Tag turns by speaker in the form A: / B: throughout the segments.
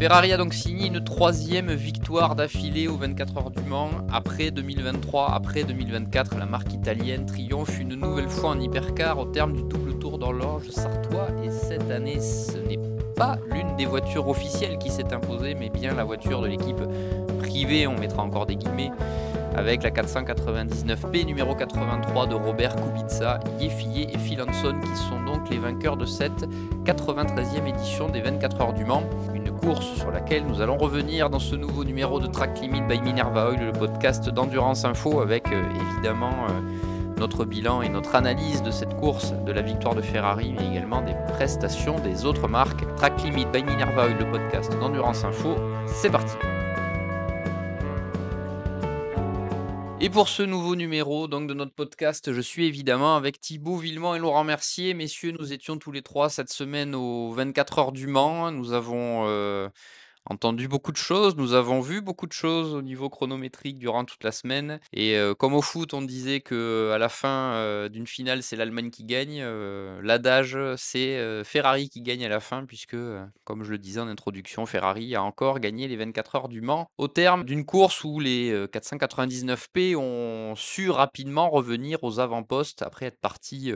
A: Ferrari a donc signé une 3e victoire d'affilée aux 24 heures du Mans. Après 2023, après 2024, la marque italienne triomphe une nouvelle fois en hypercar au terme du double tour d'horloge sartois. Et cette année, ce n'est pas l'une des voitures officielles qui s'est imposée, mais bien la voiture de l'équipe privée, on mettra encore des guillemets, avec la 499P numéro 83 de Robert Kubica, Yeffier et Phil Hanson qui sont donc les vainqueurs de cette 93e édition des 24 heures du Mans. Une course sur laquelle nous allons revenir dans ce nouveau numéro de Track Limit by Minerva Oil, le podcast d'Endurance Info, avec évidemment notre bilan et notre analyse de cette course, de la victoire de Ferrari, mais également des prestations des autres marques. Track Limit by Minerva Oil, le podcast d'Endurance Info, c'est parti. Et pour ce nouveau numéro donc, de notre podcast, je suis évidemment avec Thibaut Villemont et Laurent Mercier. Messieurs, nous étions tous les trois cette semaine aux 24 heures du Mans. Nous avons entendu beaucoup de choses, nous avons vu beaucoup de choses au niveau chronométrique durant toute la semaine. Et comme au foot, on disait qu'à la fin d'une finale, c'est l'Allemagne qui gagne. L'adage, c'est Ferrari qui gagne à la fin, puisque, comme je le disais en introduction, Ferrari a encore gagné les 24 heures du Mans au terme d'une course où les 499P ont su rapidement revenir aux avant-postes après être partis,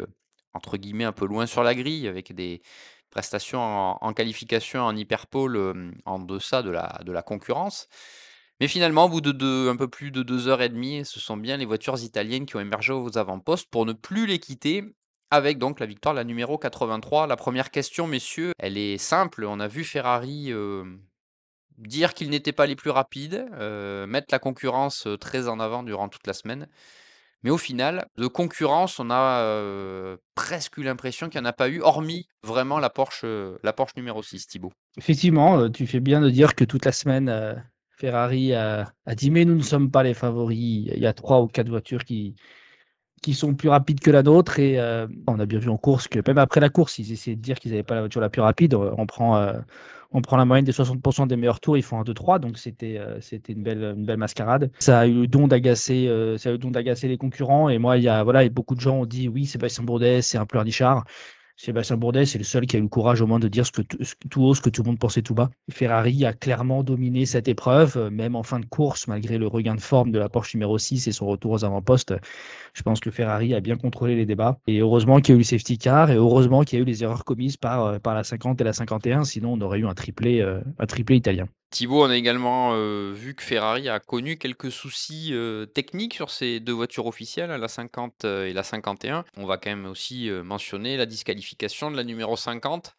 A: entre guillemets, un peu loin sur la grille, avec des prestations en qualification en hyperpole en deçà de la concurrence. Mais finalement, au bout de un peu plus de 2 heures et demie, ce sont bien les voitures italiennes qui ont émergé aux avant-postes pour ne plus les quitter, avec donc la victoire, la numéro 83. La première question, messieurs, elle est simple. On a vu Ferrari dire qu'ils n'étaient pas les plus rapides, mettre la concurrence très en avant durant toute la semaine. Mais au final, de concurrence, on a presque eu l'impression qu'il n'y en a pas eu, hormis vraiment la Porsche numéro 6, Thibaut.
B: Effectivement, tu fais bien de dire que toute la semaine, Ferrari a dit mais nous ne sommes pas les favoris. Il y a 3 ou 4 voitures qui sont plus rapides que la nôtre. Et on a bien vu en course que même après la course, ils essayaient de dire qu'ils n'avaient pas la voiture la plus rapide. On prend la moyenne des 60% des meilleurs tours, ils font 1, 2, 3. Donc c'était une belle mascarade. Ça a eu le don d'agacer, les concurrents. Et moi, il y a beaucoup de gens ont dit oui, Sébastien Bourdet, c'est un pleurnichard. Sébastien Bourdet, c'est le seul qui a eu le courage au moins de dire tout haut, ce que tout le monde pensait tout bas. Ferrari a clairement dominé cette épreuve, même en fin de course, malgré le regain de forme de la Porsche numéro 6 et son retour aux avant-postes. Je pense que Ferrari a bien contrôlé les débats. Et heureusement qu'il y a eu le safety car et heureusement qu'il y a eu les erreurs commises par la 50 et la 51. Sinon, on aurait eu un triplé italien.
A: Thibaut, on a également vu que Ferrari a connu quelques soucis techniques sur ces 2 voitures officielles, la 50 et la 51. On va quand même aussi mentionner la disqualification de la numéro 50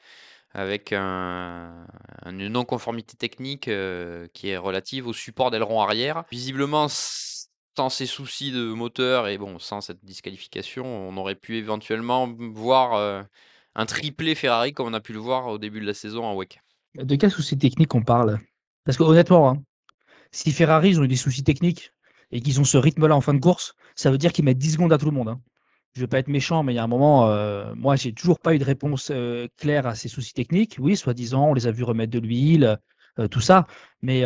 A: avec une non-conformité technique qui est relative au support d'aileron arrière. Visiblement, sans ces soucis de moteur et bon, sans cette disqualification, on aurait pu éventuellement voir un triplé Ferrari comme on a pu le voir au début de la saison en WEC.
B: De quels soucis techniques on parle? Parce que honnêtement, hein, si Ferrari ils ont eu des soucis techniques et qu'ils ont ce rythme-là en fin de course, ça veut dire qu'ils mettent 10 secondes à tout le monde, hein. Je veux pas être méchant, mais il y a un moment, moi, j'ai toujours pas eu de réponse claire à ces soucis techniques. Oui, soi-disant, on les a vus remettre de l'huile, tout ça. Mais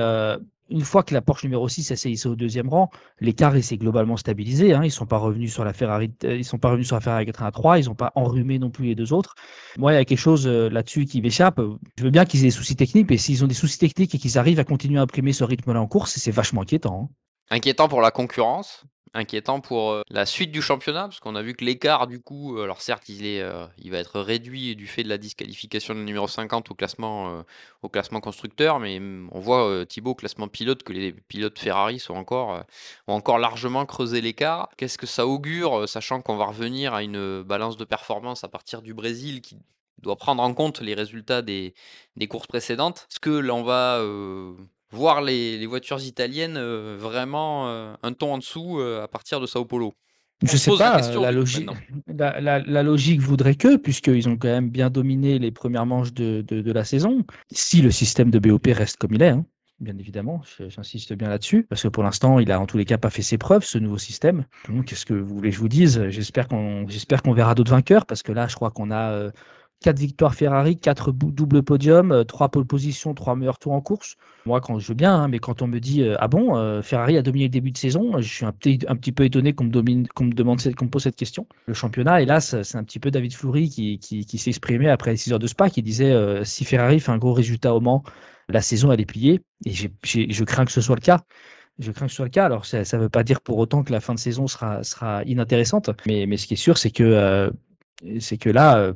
B: une fois que la Porsche numéro 6 s'est hissée au 2e rang, l'écart il s'est globalement stabilisé, hein. Ils sont pas revenus sur la Ferrari, ils sont pas revenus sur la Ferrari 83. Ils n'ont pas enrhumé non plus les 2 autres. Moi, il y a quelque chose là-dessus qui m'échappe. Je veux bien qu'ils aient des soucis techniques, mais s'ils ont des soucis techniques et qu'ils arrivent à continuer à imprimer ce rythme-là en course, c'est vachement inquiétant, hein.
A: Inquiétant pour la concurrence, inquiétant pour la suite du championnat, parce qu'on a vu que l'écart, du coup, alors certes, il va être réduit du fait de la disqualification du numéro 50 au classement constructeur, mais on voit, Thibaut, au classement pilote, que les pilotes Ferrari ont encore largement creusé l'écart. Qu'est-ce que ça augure, sachant qu'on va revenir à une balance de performance à partir du Brésil qui doit prendre en compte les résultats des courses précédentes? Est-ce que là, on va voir les voitures italiennes vraiment un ton en dessous à partir de Sao Paulo? On
B: Je
A: se
B: sais
A: pose la
B: pas,
A: question
B: la
A: du coup
B: logique,
A: maintenant.
B: la logique voudrait que, puisqu'ils ont quand même bien dominé les premières manches de la saison, si le système de BOP reste comme il est, hein, bien évidemment, j'insiste bien là-dessus, parce que pour l'instant, il a en tous les cas pas fait ses preuves, ce nouveau système. Donc, qu'est-ce que vous voulez que je vous dise? J'espère qu'on verra d'autres vainqueurs, parce que là, je crois qu'on a 4 victoires Ferrari, 4 doubles podiums, 3 pole positions, 3 meilleurs tours en course. Moi, quand je veux bien, hein, mais quand on me dit ah bon, Ferrari a dominé le début de saison, je suis un petit peu étonné qu'on me pose cette question. Le championnat, hélas, c'est un petit peu David Fleury qui s'est exprimé après les 6 heures de Spa, qui disait si Ferrari fait un gros résultat au Mans, la saison elle est pliée. Et je crains que ce soit le cas. Je crains que ce soit le cas. Alors, ça ne veut pas dire pour autant que la fin de saison sera inintéressante. Mais ce qui est sûr, c'est que là,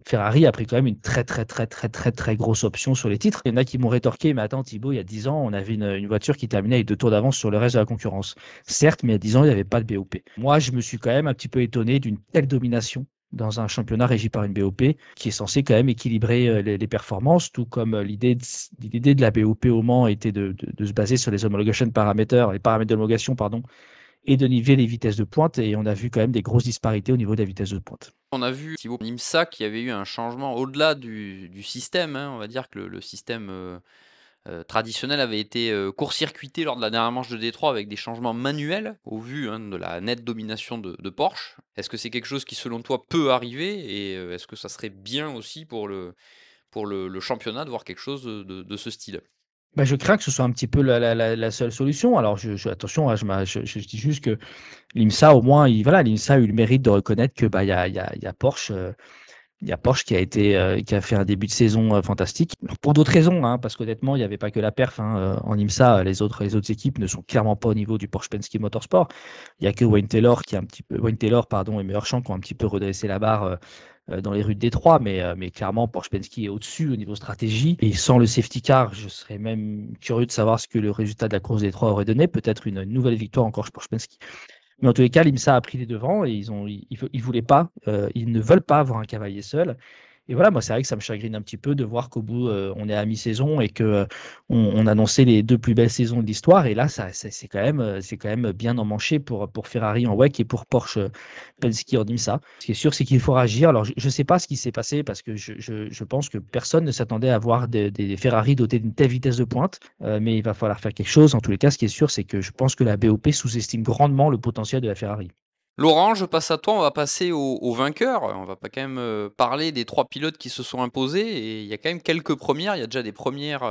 B: Ferrari a pris quand même une très, très, très, très, très, très grosse option sur les titres. Il y en a qui m'ont rétorqué, mais attends, Thibaut, il y a 10 ans, on avait une voiture qui terminait avec 2 tours d'avance sur le reste de la concurrence. Certes, mais il y a 10 ans, il n'y avait pas de BOP. Moi, je me suis quand même un petit peu étonné d'une telle domination dans un championnat régi par une BOP qui est censé quand même équilibrer les performances, tout comme l'idée de la BOP au Mans était de se baser sur les homologation parameters, les paramètres d'homologation, pardon, et de niveler les vitesses de pointe. Et on a vu quand même des grosses disparités au niveau de la vitesse de pointe.
A: On a vu, Thibaut, IMSA, qu'il y avait eu un changement au-delà du système, hein. On va dire que le système traditionnel avait été court-circuité lors de la dernière manche de Détroit avec des changements manuels au vu de la nette domination de Porsche. Est-ce que c'est quelque chose qui, selon toi, peut arriver et est-ce que ça serait bien aussi pour le championnat de voir quelque chose de ce style?
B: Bah, je crains que ce soit un petit peu la seule solution. Alors, attention, hein, je dis juste que l'IMSA, au moins, l'IMSA a eu le mérite de reconnaître que bah, il y a Porsche. Il y a Porsche qui a fait un début de saison fantastique. Alors, pour d'autres raisons, hein, parce qu'honnêtement, il n'y avait pas que la perf. Hein, en IMSA, les autres équipes ne sont clairement pas au niveau du Porsche Penske Motorsport. Il n'y a que Wayne Taylor, pardon, et Meilleur-Champ qui ont un petit peu redressé la barre dans les rues de Détroit, mais clairement, Porsche Penske est au-dessus au niveau stratégie. Et sans le safety car, je serais même curieux de savoir ce que le résultat de la course Détroit aurait donné. Peut-être une nouvelle victoire encore chez Porsche Penske. Mais en tous les cas, l'IMSA a pris les devants et ils voulaient pas, ils ne veulent pas avoir un cavalier seul. Et voilà, moi, c'est vrai que ça me chagrine un petit peu de voir qu'au bout, on est à mi-saison et que on annonçait les 2 plus belles saisons de l'histoire. Et là, c'est quand même bien emmanché pour Ferrari en WEC et pour Porsche Penske en IMSA. Ce qui est sûr, c'est qu'il faut réagir. Alors, je ne sais pas ce qui s'est passé parce que je pense que personne ne s'attendait à voir des Ferrari dotés d'une telle vitesse de pointe. Mais il va falloir faire quelque chose. En tous les cas, ce qui est sûr, c'est que je pense que la BOP sous-estime grandement le potentiel de la Ferrari.
A: Laurent, je passe à toi, on va passer au vainqueur. On va pas quand même parler des 3 pilotes qui se sont imposés. Et il y a quand même quelques premières. Il y a déjà des premières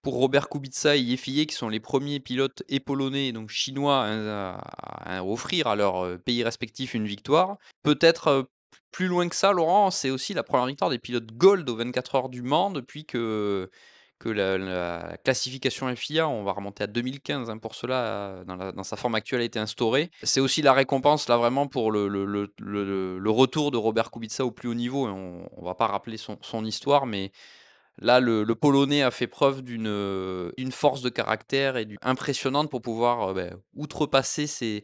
A: pour Robert Kubica et Yeffier, qui sont les premiers pilotes et polonais, donc chinois, à offrir à leur pays respectif une victoire. Peut-être plus loin que ça, Laurent, c'est aussi la première victoire des pilotes Gold aux 24 heures du Mans depuis que la classification FIA, on va remonter à 2015 pour cela, dans sa forme actuelle, a été instaurée. C'est aussi la récompense là vraiment pour le retour de Robert Kubica au plus haut niveau. Et on va pas rappeler son histoire, mais là, le Polonais a fait preuve d'une force de caractère et impressionnante pour pouvoir outrepasser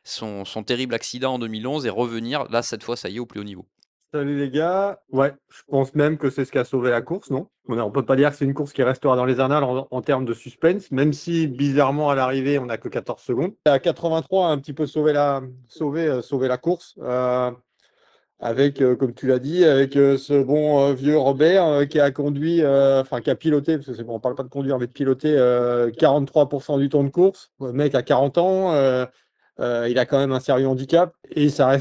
A: son terrible accident en 2011 et revenir, là, cette fois, ça y est, au plus haut niveau.
C: Salut les gars. Ouais, je pense même que c'est ce qui a sauvé la course, non? On peut pas dire que c'est une course qui restera dans les annales en termes de suspense, même si bizarrement à l'arrivée on n'a que 14 secondes. À 83 a un petit peu sauvé la course avec, comme tu l'as dit, avec ce bon vieux Robert qui a conduit, enfin qui a piloté, parce que c'est bon, on parle pas de conduire, mais de piloter 43% du temps de course. Le mec a 40 ans, il a quand même un sérieux handicap et ça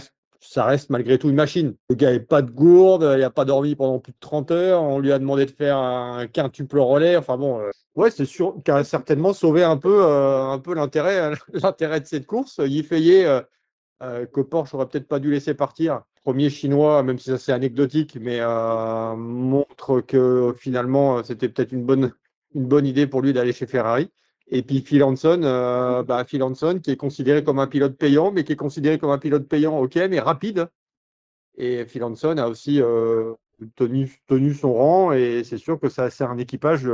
C: reste malgré tout une machine. Le gars n'a pas de gourde, il n'a pas dormi pendant plus de 30 heures. On lui a demandé de faire un quintuple relais. Enfin bon, ouais, c'est sûr qu'il a certainement sauvé un peu l'intérêt, l'intérêt de cette course. Yifeye, que Porsche aurait peut-être pas dû laisser partir. Premier chinois, même si ça c'est anecdotique, mais montre que finalement c'était peut-être une bonne idée pour lui d'aller chez Ferrari. Et puis Phil Hanson, Phil Hanson qui est considéré comme un pilote payant, mais qui est considéré comme un pilote payant, ok, mais rapide. Et Phil Hanson a aussi tenu son rang, et c'est sûr que ça c'est un équipage.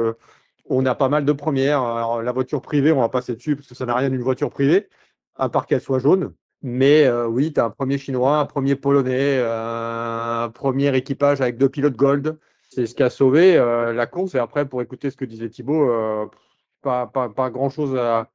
C: On a pas mal de premières. Alors, la voiture privée, on va passer dessus parce que ça n'a rien d'une voiture privée, à part qu'elle soit jaune. Mais oui, tu as un premier chinois, un premier polonais, un premier équipage avec 2 pilotes Gold. C'est ce qui a sauvé la course. Et après, pour écouter ce que disait Thibaut, pas grand-chose à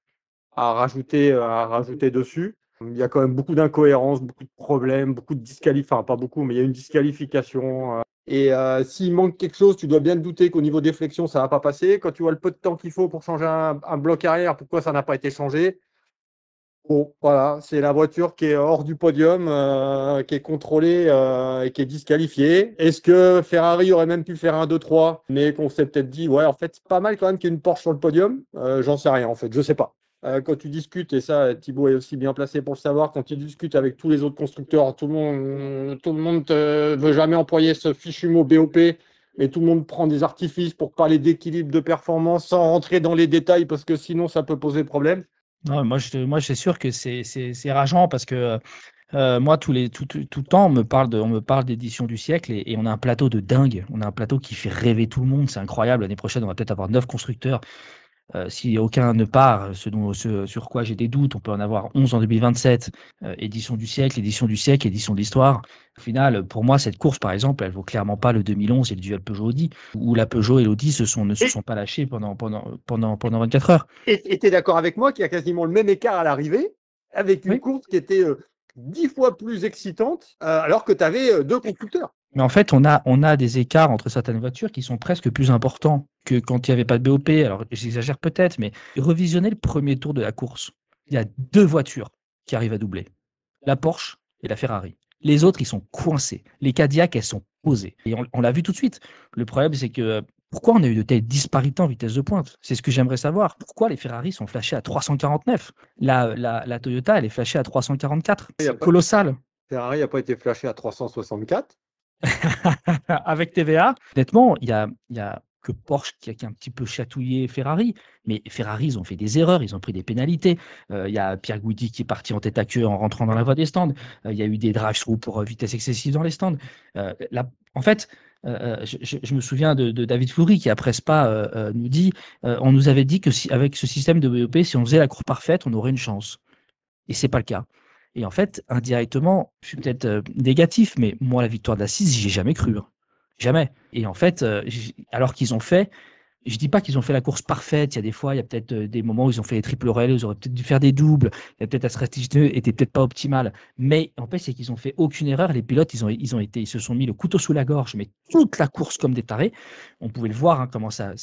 C: rajouter dessus. Il y a quand même beaucoup d'incohérences, beaucoup de problèmes, beaucoup de disqualifications. Enfin, pas beaucoup, mais il y a une disqualification. Et s'il manque quelque chose, tu dois bien te douter qu'au niveau des flexions, ça ne va pas passer. Quand tu vois le peu de temps qu'il faut pour changer un bloc arrière, pourquoi ça n'a pas été changé? Bon, voilà, c'est la voiture qui est hors du podium, qui est contrôlée et qui est disqualifiée. Est-ce que Ferrari aurait même pu faire un 2-3, mais qu'on s'est peut-être dit, ouais, en fait, c'est pas mal quand même qu'il y ait une Porsche sur le podium. J'en sais rien, en fait, je sais pas. Quand tu discutes, et ça, Thibaut est aussi bien placé pour le savoir, quand tu discutes avec tous les autres constructeurs, tout le monde veut jamais employer ce fichu mot BOP, et tout le monde prend des artifices pour parler d'équilibre de performance sans rentrer dans les détails, parce que sinon, ça peut poser problème.
B: Non, moi, c'est sûr que c'est rageant parce que moi, tout le temps, on me parle d'édition du siècle et on a un plateau de dingue. On a un plateau qui fait rêver tout le monde. C'est incroyable. L'année prochaine, on va peut-être avoir 9 constructeurs. Si aucun ne part, ce sur quoi j'ai des doutes, on peut en avoir 11 en 2027. Édition du siècle, édition du siècle, édition de l'histoire. Au final, pour moi, cette course, par exemple, elle vaut clairement pas le 2011 et le duel Peugeot-Audi, où la Peugeot et l'Audi ne se sont pas lâchés pendant 24 heures.
C: Et tu es d'accord avec moi qu'il y a quasiment le même écart à l'arrivée, avec une
B: Oui.
C: course qui était 10 fois plus excitante, alors que tu avais deux constructeurs.
B: Mais en fait, on a des écarts entre certaines voitures qui sont presque plus importants que quand il n'y avait pas de BOP. Alors, j'exagère peut-être, mais revisionnez le premier tour de la course. Il y a 2 voitures qui arrivent à doubler. La Porsche et la Ferrari. Les autres, ils sont coincés. Les Cadillac, elles sont posées. Et on l'a vu tout de suite. Le problème, c'est que pourquoi on a eu de telles disparités en vitesse de pointe? C'est ce que j'aimerais savoir. Pourquoi les Ferrari sont flashés à 349? La Toyota, elle est flashée à 344. C'est colossal.
C: Ferrari n'a pas été flashé à 364.
B: Avec TVA. Honnêtement, il y a que Porsche qui a un petit peu chatouillé Ferrari, mais Ferrari, ils ont fait des erreurs, ils ont pris des pénalités. Il y a Pierre Goudy qui est parti en tête à queue en rentrant dans la voie des stands. Il y a eu des drive-through pour vitesse excessive dans les stands. En fait, je me souviens de David Fleury qui, après Spa, nous dit on nous avait dit que avec ce système de BEP, si on faisait la course parfaite, on aurait une chance. Et c'est pas le cas. Et en fait, indirectement, je suis peut-être négatif, mais moi, la victoire d'Assise, j'y ai jamais cru. Hein. Jamais. Et en fait, alors qu'ils ont fait, je dis pas qu'ils ont fait la course parfaite. Il y a des fois, il y a peut-être des moments où ils ont fait les triple relais, ils auraient peut-être dû faire des doubles. Il y a peut-être la stratégie était peut-être pas optimale. Mais en fait, c'est qu'ils ont fait aucune erreur. Les pilotes, ils se sont mis le couteau sous la gorge, mais toute la course comme des tarés. On pouvait le voir, hein, comment ça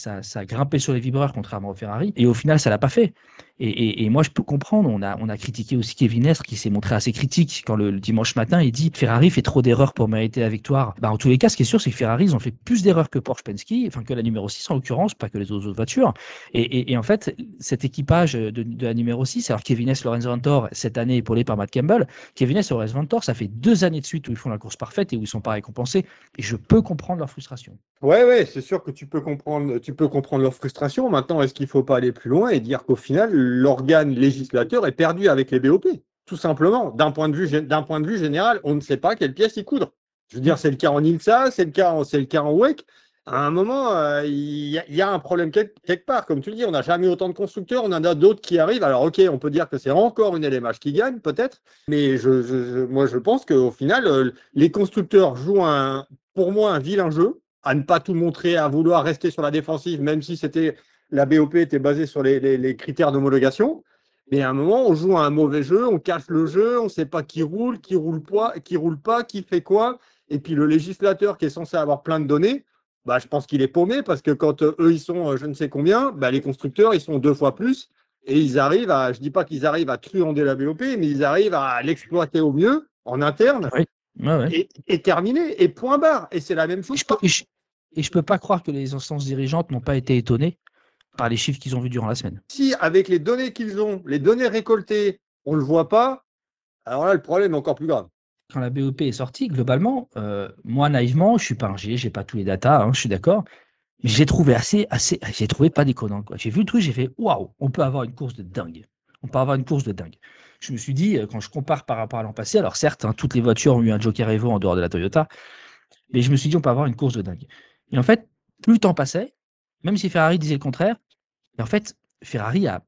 B: grimpait sur les vibreurs, contrairement au Ferrari. Et au final, ça l'a pas fait. Et moi, je peux comprendre. On a critiqué aussi Kevin Estre, qui s'est montré assez critique quand le dimanche matin, il dit Ferrari fait trop d'erreurs pour mériter la victoire. Bah, en tous les cas, ce qui est sûr, c'est que Ferrari, ils ont fait plus d'erreurs que Porsche Penske, enfin que la numéro 6 en l'occurrence, pas que les autres voitures. Et en fait, cet équipage de la numéro 6, alors Kevin Estre, Lorenzo Vantore, cette année épaulé par Matt Campbell, Kevin Estre et Lorenzo Vantore, ça fait 2 années de suite où ils font la course parfaite et où ils sont pas récompensés. Et je peux comprendre leur frustration.
C: Ouais, c'est sûr que tu peux comprendre leur frustration. Maintenant, est-ce qu'il ne faut pas aller plus loin et dire qu'au final, l'organe législateur est perdu avec les BOP? Tout simplement, d'un point de vue général, on ne sait pas quelle pièce y coudre. Je veux dire, c'est le cas en INSA, c'est le cas en WEC. À un moment, il y a un problème quelque part. Comme tu le dis, on n'a jamais autant de constructeurs, on en a d'autres qui arrivent. Alors, ok, on peut dire que c'est encore une LMH qui gagne, peut-être, mais moi, je pense qu'au final, les constructeurs jouent pour moi, un vilain jeu, à ne pas tout montrer, à vouloir rester sur la défensive, même si la BOP était basée sur les critères d'homologation. Mais à un moment, on joue à un mauvais jeu, on casse le jeu, on ne sait pas qui roule pas, qui fait quoi. Et puis le législateur qui est censé avoir plein de données, bah, je pense qu'il est paumé parce que quand eux, ils sont je ne sais combien, bah, les constructeurs, ils sont 2 fois plus. Et ils arrivent je dis pas qu'ils arrivent à truander la BOP, mais ils arrivent à l'exploiter au mieux en interne
B: Oui. Ouais.
C: et terminer, et point barre. Et c'est la même chose.
B: Et je peux pas croire que les instances dirigeantes n'ont pas été étonnées par les chiffres qu'ils ont vus durant la semaine.
C: Si, avec les données qu'ils ont, les données récoltées, on ne le voit pas, alors là, le problème est encore plus grave.
B: Quand la BOP est sortie, globalement, moi, naïvement, je suis pas un G, j'ai pas tous les datas, hein, je suis d'accord, mais j'ai trouvé j'ai trouvé pas déconnant, quoi. J'ai vu le truc, j'ai fait, waouh, on peut avoir une course de dingue. On peut avoir une course de dingue. Je me suis dit, quand je compare par rapport à l'an passé, alors certes, hein, toutes les voitures ont eu un Joker Evo en dehors de la Toyota, mais je me suis dit, on peut avoir une course de dingue. Et en fait, plus le temps passait, même si Ferrari disait le contraire, et en fait, Ferrari a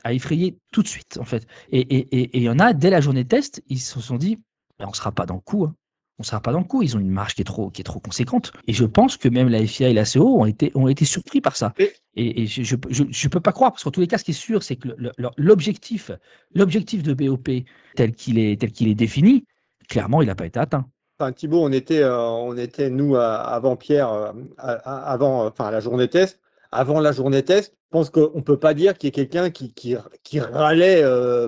B: effrayé tout de suite, en fait. Et il y en a, dès la journée de test, ils se sont dit, on ne sera pas dans le coup. Hein. On ne sera pas dans le coup. Ils ont une marge qui est trop conséquente. Et je pense que même la FIA et la CO ont été surpris par ça. Et je ne peux pas croire, parce qu'en tous les cas, ce qui est sûr, c'est que l'objectif de BOP tel qu'il est défini, clairement, il n'a pas été atteint.
C: Enfin, Thibaut, on était nous, avant Pierre, avant la journée test, avant la journée test, je pense qu'on ne peut pas dire qu'il y ait quelqu'un qui râlait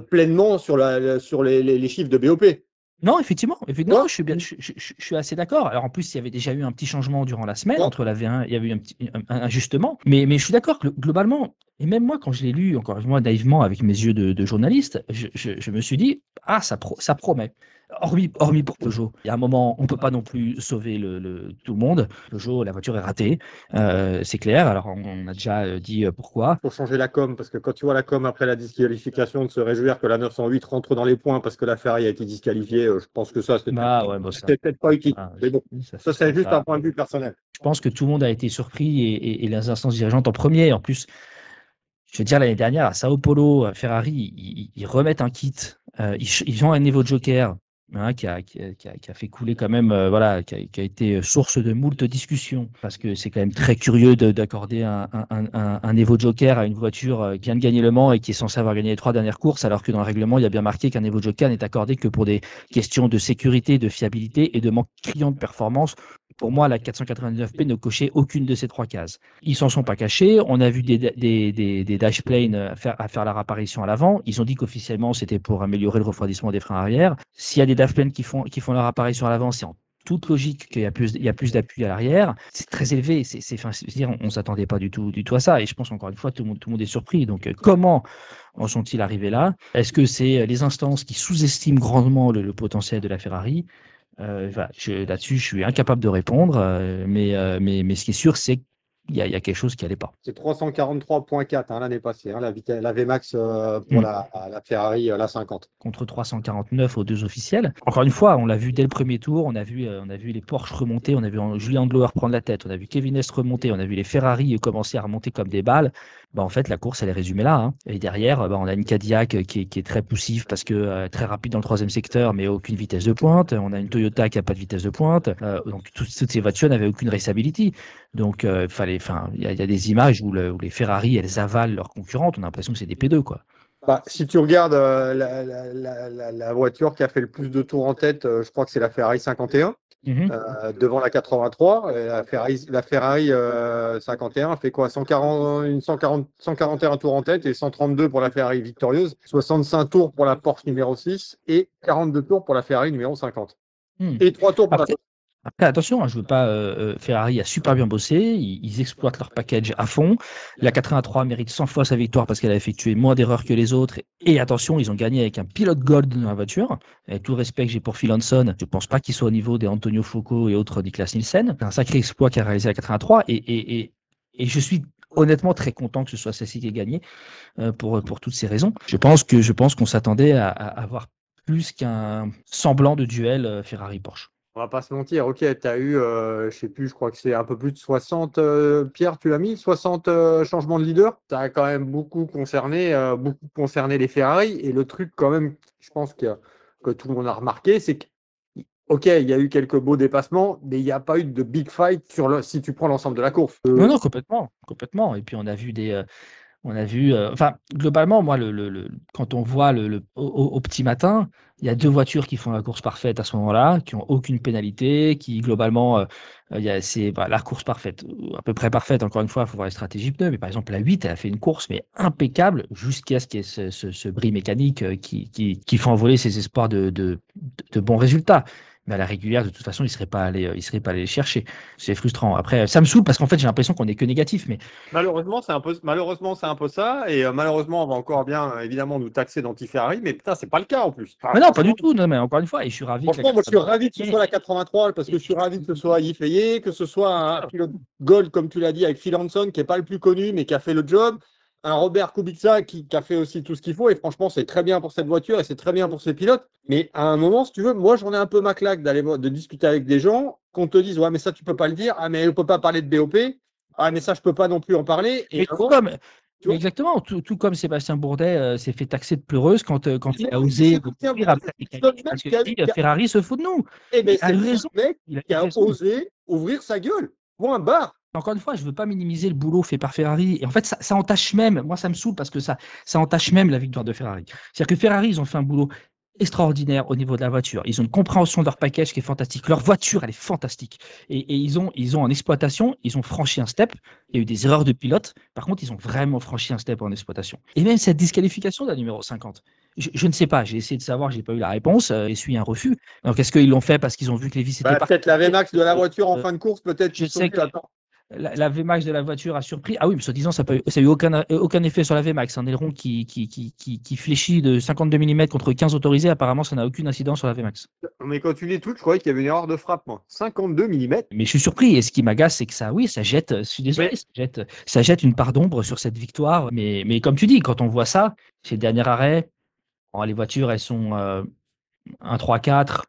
C: pleinement sur les chiffres de BOP.
B: Non, effectivement.
C: Ouais.
B: Non, je suis assez d'accord. Alors en plus, il y avait déjà eu un petit changement durant la semaine
C: Ouais.
B: entre la V1, il y avait eu un ajustement. Mais je suis d'accord que globalement, et même moi, quand je l'ai lu, encore une fois, naïvement, avec mes yeux de journaliste, je me suis dit, ah, ça promet. Hormis pour Peugeot. Il y a un moment, on ne peut pas non plus sauver tout le monde. Peugeot, la voiture est ratée, c'est clair. Alors on a déjà dit pourquoi.
C: Pour changer la com, parce que quand tu vois la com après la disqualification, de se réjouir que la 908 rentre dans les points parce que la Ferrari a été disqualifiée, je pense que ça,
B: Bah ouais, bon, ça.
C: c'était peut-être pas utile.
B: Ah,
C: Mais bon, ça c'est juste un point de vue personnel.
B: Je pense que tout le monde a été surpris et les instances dirigeantes en premier. En plus, je veux dire, l'année dernière, à Sao Paulo, Ferrari, ils remettent un kit. Ils ont un niveau de joker qui a fait couler quand même, voilà, qui a été source de moult discussions. Parce que c'est quand même très curieux d'accorder un niveau de joker à une voiture qui vient de gagner Le Mans et qui est censée avoir gagné les 3 dernières courses, alors que dans le règlement, il y a bien marqué qu'un niveau de joker n'est accordé que pour des questions de sécurité, de fiabilité et de manque criant de performance. Pour moi, la 499P ne cochait aucune de ces 3 cases. Ils s'en sont pas cachés. On a vu des dashplanes à faire leur apparition à l'avant. Ils ont dit qu'officiellement, c'était pour améliorer le refroidissement des freins arrière. S'il y a des dashplanes qui font leur apparition à l'avant, c'est en toute logique qu'il y a plus d'appui à l'arrière. C'est très élevé. On ne s'attendait pas du tout à ça. Et je pense, encore une fois, tout le monde est surpris. Donc, comment en sont-ils arrivés là? Est-ce que c'est les instances qui sous-estiment grandement le potentiel de la Ferrari? Voilà, là-dessus, je suis incapable de répondre, mais ce qui est sûr, c'est qu'il y a quelque chose qui n'allait pas.
C: C'est 343,4 l'année passée, la VMAX pour la Ferrari, la 50.
B: Contre 349 aux 2 officiels. Encore une fois, on l'a vu dès le premier tour, on a vu les Porsche remonter, on a vu Julien Andlauer prendre la tête, on a vu Kevin Est remonter, on a vu les Ferrari commencer à remonter comme des balles. En fait, la course, elle est résumée là. Hein. Et derrière, on a une Cadillac qui est très poussive parce que très rapide dans le 3e secteur, mais aucune vitesse de pointe. On a une Toyota qui n'a pas de vitesse de pointe. Donc, toutes ces voitures n'avaient aucune raceability. Donc, il y a des images où les Ferrari, elles avalent leurs concurrentes. On a l'impression que c'est des P2, quoi.
C: Si tu regardes la voiture qui a fait le plus de tours en tête, je crois que c'est la Ferrari 51. Devant la 83, la Ferrari 51 fait quoi? 141 tours en tête et 132 pour la Ferrari victorieuse, 65 tours pour la Porsche numéro 6 et 42 tours pour la Ferrari numéro 50. Et 3 tours pour la Porsche.
B: Après, attention, je veux pas. Ferrari a super bien bossé, ils exploitent leur package à fond. La 83 mérite 100 fois sa victoire parce qu'elle a effectué moins d'erreurs que les autres. Et attention, ils ont gagné avec un pilote gold dans la voiture. Avec tout le respect que j'ai pour Phil Hanson, je pense pas qu'il soit au niveau des Antonio Foucault et autres Niklas Nielsen. C'est un sacré exploit qu'a réalisé la 83 et je suis honnêtement très content que ce soit celle-ci qui ait gagné pour toutes ces raisons. Je pense qu'on s'attendait à avoir plus qu'un semblant de duel Ferrari-Porsche.
C: On va pas se mentir, ok, tu as eu, je sais plus, je crois que c'est un peu plus de 60, Pierre, tu l'as mis, 60 changements de leader. Tu as quand même beaucoup concerné les Ferrari. Et le truc quand même, je pense que tout le monde a remarqué, c'est que, ok, il y a eu quelques beaux dépassements, mais il n'y a pas eu de big fight si tu prends l'ensemble de la course.
B: Non, complètement. Et puis on a vu globalement, moi, quand on voit au petit matin, il y a 2 voitures qui font la course parfaite à ce moment-là, qui n'ont aucune pénalité, qui globalement, c'est la course parfaite, à peu près parfaite. Encore une fois, il faut voir les stratégies pneus, mais par exemple, la 8, elle a fait une course mais impeccable jusqu'à ce qu'il y ait ce bris mécanique qui fait envoler ses espoirs de bons résultats. Mais à la régulière, de toute façon, il ne serait pas allé les chercher. C'est frustrant. Après, ça me saoule parce qu'en fait, j'ai l'impression qu'on n'est que négatif. Mais
C: malheureusement, c'est un peu ça. Et malheureusement, on va encore bien évidemment nous taxer d'anti-Ferrari, mais putain, c'est pas le cas en plus.
B: Mais non, pas du tout. Non, mais encore une fois, et je suis ravi.
C: Franchement, moi, je suis ravi que ce soit la 83 parce que je suis ravi que ce soit Yves Ayé, que ce soit un pilote Gold, comme tu l'as dit, avec Phil Hanson, qui n'est pas le plus connu, mais qui a fait le job. Un Robert Kubica qui a fait aussi tout ce qu'il faut. Et franchement, c'est très bien pour cette voiture et c'est très bien pour ses pilotes. Mais à un moment, si tu veux, moi, j'en ai un peu ma claque de discuter avec des gens, qu'on te dise, ouais, mais ça, tu peux pas le dire. Ah, mais on peut pas parler de BOP. Ah, mais ça, je peux pas non plus en parler. Et
B: exactement, tout comme Sébastien Bourdet s'est fait taxer de pleureuse quand il a osé Ferrari se fout de nous.
C: Et bien, c'est le mec qui a osé ouvrir sa gueule. Point barre.
B: Encore une fois, je ne veux pas minimiser le boulot fait par Ferrari. Et en fait, ça entache même, moi ça me saoule parce que ça entache même la victoire de Ferrari. C'est-à-dire que Ferrari, ils ont fait un boulot extraordinaire au niveau de la voiture. Ils ont une compréhension de leur package qui est fantastique. Leur voiture, elle est fantastique. Et ils ont en exploitation, ils ont franchi un step. Il y a eu des erreurs de pilote. Par contre, ils ont vraiment franchi un step en exploitation. Et même cette disqualification de la numéro 50, je ne sais pas. J'ai essayé de savoir, j'ai pas eu la réponse. J'ai suivi un refus. Donc, est-ce qu'ils l'ont fait parce qu'ils ont vu que les vis étaient pas...
C: Peut-être la VMAX de la voiture en fin de course, peut-être
B: Je
C: qu'ils sont
B: sais
C: plus
B: que
C: attends.
B: la VMAX de la voiture a surpris. Ah oui, mais soi-disant, ça n'a eu aucun effet sur la VMAX. Un aileron qui fléchit de 52 mm contre 15 autorisés, apparemment, ça n'a aucune incidence sur la VMAX.
C: Mais quand tu lis tout, je croyais qu'il y avait une erreur de frappe, moi. 52 mm.
B: Mais je suis surpris. Et ce qui m'agace, c'est que ça, oui, ça jette, je suis désolé,
C: Mais
B: ça jette une part d'ombre sur cette victoire. Mais comme tu dis, quand on voit ça, ces derniers arrêts, les voitures, elles sont 1, 3, 4.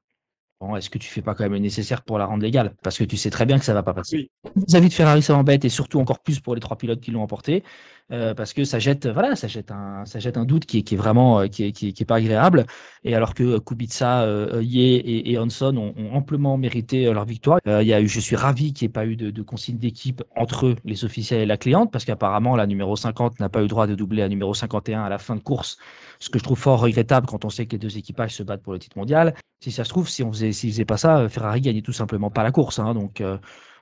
B: Bon, est-ce que tu fais pas quand même le nécessaire pour la rendre légale? Parce que tu sais très bien que ça va pas passer.
C: oui.
B: Vis-à-vis de Ferrari, ça m'embête et surtout encore plus pour les 3 pilotes qui l'ont emporté, parce que ça jette, voilà, ça jette un doute qui est vraiment, qui est pas agréable. Et alors que Kubica, Ye et Hanson ont amplement mérité leur victoire. Je suis ravi qu'il n'y ait pas eu de consigne d'équipe entre les officiels et la cliente, parce qu'apparemment la numéro 50 n'a pas eu le droit de doubler la numéro 51 à la fin de course, ce que je trouve fort regrettable quand on sait que les deux équipages se battent pour le titre mondial. Si ça se trouve, s'ils faisaient pas ça, Ferrari gagnait tout simplement pas la course, hein. Donc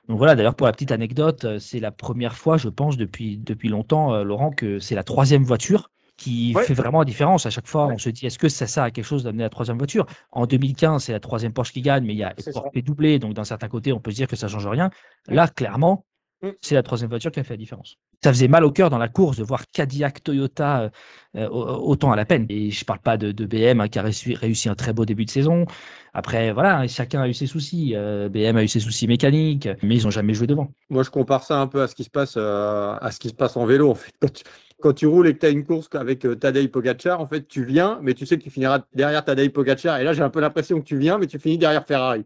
B: voilà, d'ailleurs, pour la petite anecdote, c'est la première fois, je pense, depuis longtemps, Laurent, que c'est la troisième voiture qui
C: Ouais.
B: fait vraiment la différence. À chaque fois,
C: Ouais.
B: on se dit, est-ce que ça sert à quelque chose d'amener la troisième voiture? En 2015, c'est la troisième Porsche qui gagne, mais il y a
C: C'est ça.
B: Porsche doublé, donc d'un certain côté, on peut se dire que ça change rien.
C: Mm.
B: Là, clairement,
C: Mm.
B: c'est la troisième voiture qui a fait la différence. Ça faisait mal au cœur dans la course de voir Cadillac, Toyota autant à la peine. Et je ne parle pas de BM, hein, qui a réussi un très beau début de saison. Après, voilà, chacun a eu ses soucis. BM a eu ses soucis mécaniques, mais ils n'ont jamais joué devant.
C: Moi, je compare ça un peu à ce qui se passe, en vélo. En fait, quand tu roules et que tu as une course avec Tadej Pogacar, en fait, tu viens, mais tu sais que tu finiras derrière Tadej Pogacar. Et là, j'ai un peu l'impression que tu viens, mais tu finis derrière Ferrari.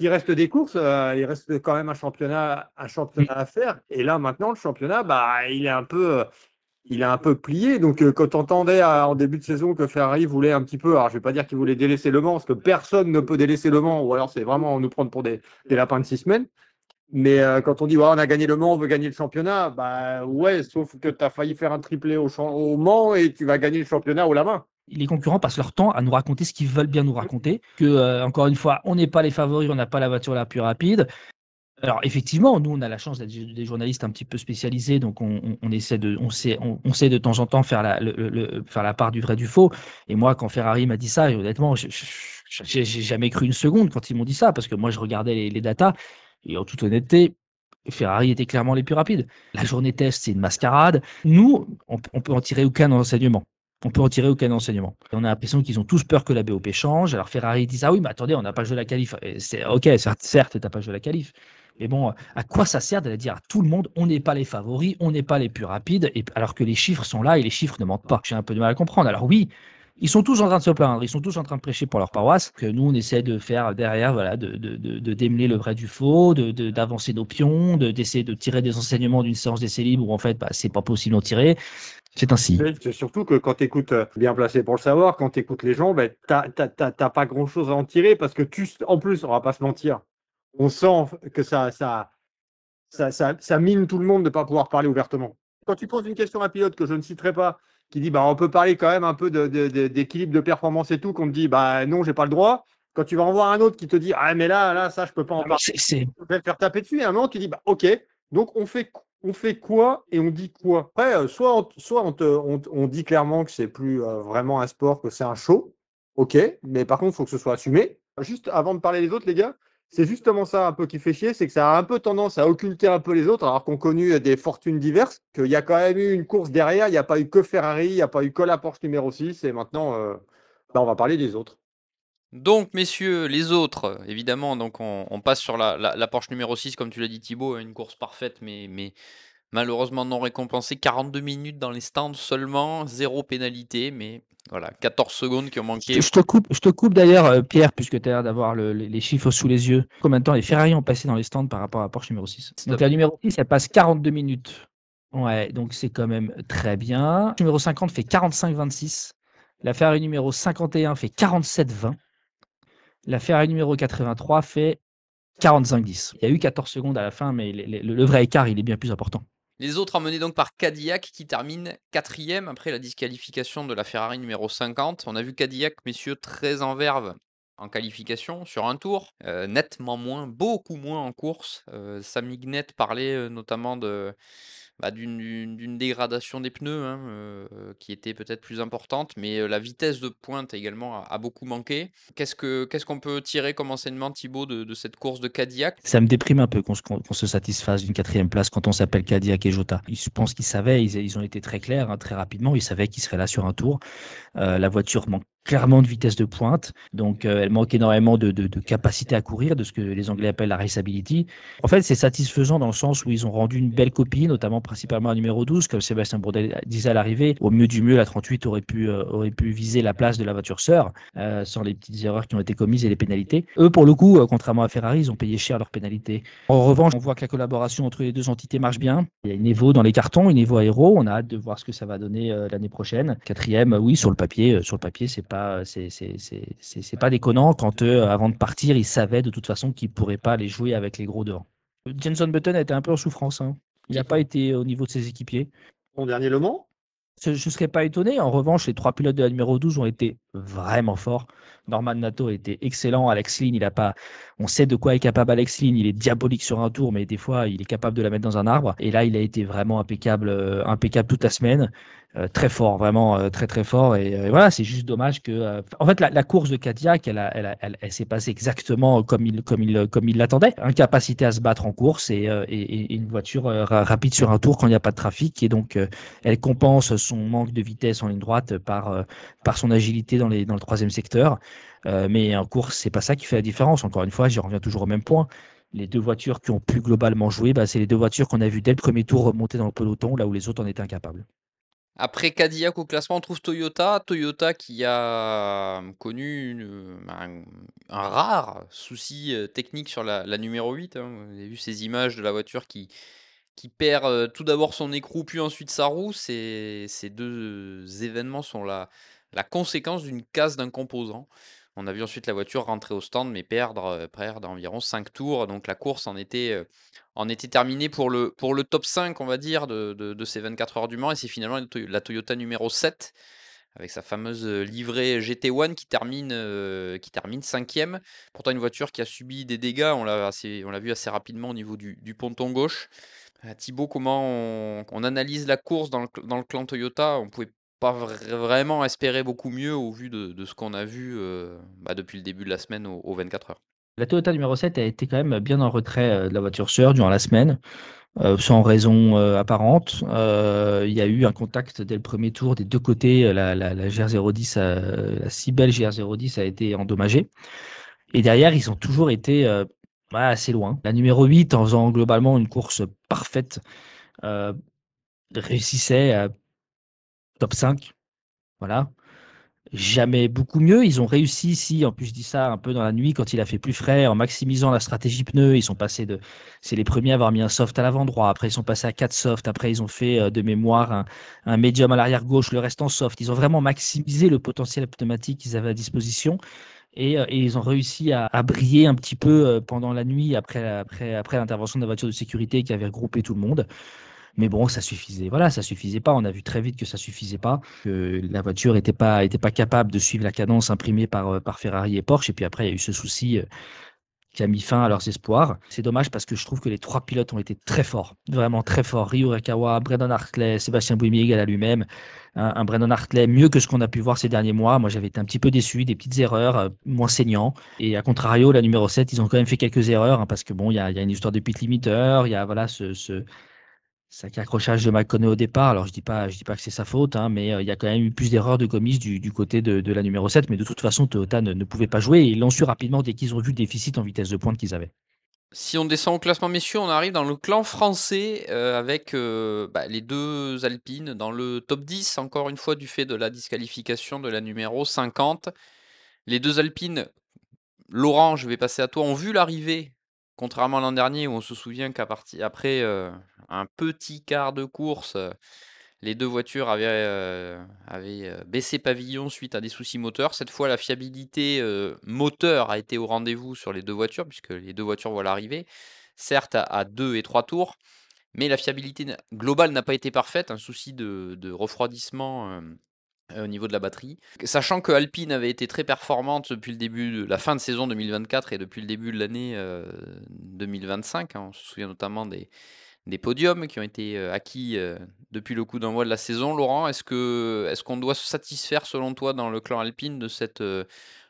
C: Il reste des courses, il reste quand même un championnat à faire. Et là, maintenant, le championnat, bah, il est un peu plié. Donc, quand on entendait en début de saison que Ferrari voulait un petit peu, alors je ne vais pas dire qu'il voulait délaisser Le Mans, parce que personne ne peut délaisser Le Mans, ou alors c'est vraiment nous prendre pour des lapins de 6 semaines. Mais quand on dit ouais, on a gagné Le Mans, on veut gagner le championnat, bah ouais, sauf que tu as failli faire un triplé au Mans et tu vas gagner le championnat haut la main.
B: Les concurrents passent leur temps à nous raconter ce qu'ils veulent bien nous raconter. Que, encore une fois, on n'est pas les favoris, on n'a pas la voiture la plus rapide. Alors effectivement, nous on a la chance d'être des journalistes un petit peu spécialisés, donc on essaie on sait de temps en temps faire faire la part du vrai du faux. Et moi, quand Ferrari m'a dit ça, et honnêtement, j'ai jamais cru une seconde quand ils m'ont dit ça, parce que moi je regardais les datas et en toute honnêteté, Ferrari était clairement les plus rapides. La journée test, c'est une mascarade. Nous, on peut en tirer aucun enseignement. On peut en tirer aucun enseignement. On a l'impression qu'ils ont tous peur que la BOP change. Alors Ferrari dit ah oui, mais attendez, on n'a pas joué la qualif. Et c'est ok, certes, t'as pas joué la qualif. Mais bon, à quoi ça sert d'aller dire à tout le monde on n'est pas les favoris, on n'est pas les plus rapides, alors que les chiffres sont là et les chiffres ne mentent pas. J'ai un peu de mal à comprendre. Alors oui, ils sont tous en train de se plaindre, ils sont tous en train de prêcher pour leur paroisse, que nous on essaie de faire derrière, voilà, de démêler le vrai du faux, d'avancer nos pions, d'essayer de tirer des enseignements d'une séance d'essai libre où en fait c'est pas possible d'en tirer. C'est ainsi.
C: C'est surtout que quand tu écoutes, bien placé pour le savoir, quand tu écoutes les gens, ben, t'as pas grand-chose à en tirer parce que en plus, on va pas se mentir, on sent que ça mine tout le monde de ne pas pouvoir parler ouvertement. Quand tu poses une question à un pilote que je ne citerai pas, qui dit bah, on peut parler quand même un peu d'équilibre de performance et tout, qu'on te dit bah non, j'ai pas le droit. Quand tu vas en voir un autre qui te dit ah, mais là, ça, je peux pas en parler, je vais te faire taper dessus. Et à un moment, tu dis bah, ok, donc on fait quoi et on dit quoi? Après, soit on dit clairement que c'est plus vraiment un sport, que c'est un show, ok, mais par contre, il faut que ce soit assumé. Juste avant de parler des autres, les gars, c'est justement ça un peu qui fait chier, c'est que ça a un peu tendance à occulter un peu les autres, alors qu'on a connu des fortunes diverses, qu'il y a quand même eu une course derrière, il n'y a pas eu que Ferrari, il n'y a pas eu que la Porsche numéro 6, et maintenant, on va parler des autres.
A: Donc, messieurs, les autres, évidemment, donc on passe sur la Porsche numéro 6, comme tu l'as dit Thibaut, une course parfaite, mais malheureusement non récompensée. 42 minutes dans les stands seulement, 0 pénalité, mais voilà, 14 secondes qui ont manqué.
B: Je te coupe d'ailleurs, Pierre, puisque tu as l'air d'avoir les chiffres sous les yeux. Combien de temps les Ferrari ont passé dans les stands par rapport à la Porsche numéro 6? Donc la numéro 6, elle passe 42 minutes. Ouais, donc c'est quand même très bien. La numéro 50 fait 45-26. La Ferrari numéro 51 fait 47-20. La Ferrari numéro 83 fait 45-10. Il y a eu 14 secondes à la fin, mais le vrai écart, il est bien plus important.
A: Les autres emmenés donc par Cadillac qui termine 4e après la disqualification de la Ferrari numéro 50. On a vu Cadillac, messieurs, très en verve en qualification sur un tour, nettement moins, beaucoup moins en course. Sam Hignett parlait notamment d'une dégradation des pneus hein, qui était peut-être plus importante, mais la vitesse de pointe également a beaucoup manqué. Qu'est-ce qu'on peut tirer comme enseignement, Thibaut, de cette course de Cadillac?
B: Ça me déprime un peu qu'on se satisfasse d'une 4e place quand on s'appelle Cadillac et Jota. Je pense qu'ils savaient, ils ont été très clairs, hein, très rapidement, ils savaient qu'ils seraient là sur un tour. La voiture manque clairement de vitesse de pointe, donc elle manque énormément de capacité à courir, de ce que les Anglais appellent la raceability. En fait, c'est satisfaisant dans le sens où ils ont rendu une belle copie, notamment principalement à numéro 12, comme Sébastien Bourdais disait à l'arrivée. Au mieux du mieux, la 38 aurait pu viser la place de la voiture sœur, sans les petites erreurs qui ont été commises et les pénalités. Eux, pour le coup, contrairement à Ferrari, ils ont payé cher leurs pénalités. En revanche, on voit que la collaboration entre les deux entités marche bien. Il y a une Evo dans les cartons, une Evo Aero. On a hâte de voir ce que ça va donner l'année prochaine. 4e, oui, sur le papier, c'est pas déconnant quand avant de partir, ils savaient de toute façon qu'ils pourraient pas aller jouer avec les gros devant. Jenson Button a été un peu en souffrance, hein. Il n'a pas été au niveau de ses équipiers.
C: Son dernier Le Mans?
B: Je ne serais pas étonné. En revanche, les 3 pilotes de la numéro 12 ont été vraiment forts. Norman Nato a été excellent. Alex Lynn, on sait de quoi est capable Alex Lynn. Il est diabolique sur un tour, mais des fois, il est capable de la mettre dans un arbre. Et là, il a été vraiment impeccable, impeccable toute la semaine. Très fort, vraiment très très fort. Et voilà, c'est juste dommage que. En fait, la course de Cadillac, elle s'est passée exactement comme il l'attendait. Incapacité à se battre en course et une voiture rapide sur un tour quand il n'y a pas de trafic. Et donc, elle compense son manque de vitesse en ligne droite par son agilité dans le 3e secteur. Mais en course, c'est pas ça qui fait la différence. Encore une fois, j'y reviens toujours au même point. Les deux voitures qui ont pu globalement jouer, c'est les deux voitures qu'on a vues dès le premier tour remonter dans le peloton, là où les autres en étaient incapables.
A: Après Cadillac au classement, on trouve Toyota. Toyota qui a connu un rare souci technique sur la numéro 8. Hein. Vous avez vu ces images de la voiture qui perd tout d'abord son écrou, puis ensuite sa roue. Ces deux événements sont la conséquence d'une casse d'un composant. On a vu ensuite la voiture rentrer au stand, mais perdre environ 5 tours. Donc la course en était terminée pour le top 5, on va dire, de ces 24 heures du Mans. Et c'est finalement la Toyota numéro 7, avec sa fameuse livrée GT1 qui termine 5e. Pourtant une voiture qui a subi des dégâts, on l'a vu assez rapidement au niveau du ponton gauche. Thibaut, comment on analyse la course dans le clan Toyota? On pouvait pas vraiment espérer beaucoup mieux au vu de ce qu'on a vu depuis le début de la semaine aux 24 heures.
B: La Toyota numéro 7 a été quand même bien en retrait de la voiture sœur durant la semaine, sans raison apparente. Il y a eu un contact dès le premier tour des deux côtés. La GR010, la si belle GR010 a été endommagée. Et derrière, ils ont toujours été assez loin. La numéro 8, en faisant globalement une course parfaite, euh, réussissait à top 5. Voilà. Jamais beaucoup mieux. Ils ont réussi ici, en plus je dis ça un peu dans la nuit, quand il a fait plus frais, en maximisant la stratégie pneus. Ils sont passés c'est les premiers à avoir mis un soft à l'avant droit. Après, ils sont passés à 4 softs. Après, ils ont fait de mémoire un medium à l'arrière gauche, le reste en soft. Ils ont vraiment maximisé le potentiel pneumatique qu'ils avaient à disposition. Et ils ont réussi à briller un petit peu pendant la nuit après l'intervention de la voiture de sécurité qui avait regroupé tout le monde. Mais bon, ça suffisait. Voilà, ça suffisait pas. On a vu très vite que ça suffisait pas, que la voiture était pas capable de suivre la cadence imprimée par Ferrari et Porsche. Et puis après, il y a eu ce souci qui a mis fin à leurs espoirs. C'est dommage parce que je trouve que les 3 pilotes ont été très forts, vraiment très forts. Ryo Urakawa, Brandon Hartley, Sébastien Buemi égal à lui-même. Un Brandon Hartley mieux que ce qu'on a pu voir ces derniers mois. Moi, j'avais été un petit peu déçu, des petites erreurs, moins saignant. Et à contrario, la numéro 7, ils ont quand même fait quelques erreurs hein, parce que bon, il y a une histoire de pit limiter, il y a voilà ce sacré accrochage de McConnell au départ. Alors, je dis pas que c'est sa faute, hein, mais il y a quand même eu plus d'erreurs de commises du côté de la numéro 7. Mais de toute façon, Toyota ne pouvait pas jouer et ils l'ont su rapidement dès qu'ils ont vu le déficit en vitesse de pointe qu'ils avaient.
A: Si on descend au classement messieurs, on arrive dans le clan français avec les deux Alpines dans le top 10, encore une fois du fait de la disqualification de la numéro 50. Les deux Alpines, Laurent, je vais passer à toi, ont vu l'arrivée, contrairement à l'an dernier où on se souvient après un petit quart de course, les deux voitures avaient baissé pavillon suite à des soucis moteurs. Cette fois, la fiabilité moteur a été au rendez-vous sur les deux voitures, puisque les deux voitures voient l'arrivée, certes à 2 et 3 tours, mais la fiabilité globale n'a pas été parfaite, un souci de refroidissement au niveau de la batterie. Sachant que Alpine avait été très performante depuis le début de la fin de saison 2024 et depuis le début de l'année 2025, hein. On se souvient notamment des podiums qui ont été acquis depuis le coup d'envoi de la saison. Laurent, est-ce qu'on doit se satisfaire selon toi dans le clan Alpine de cette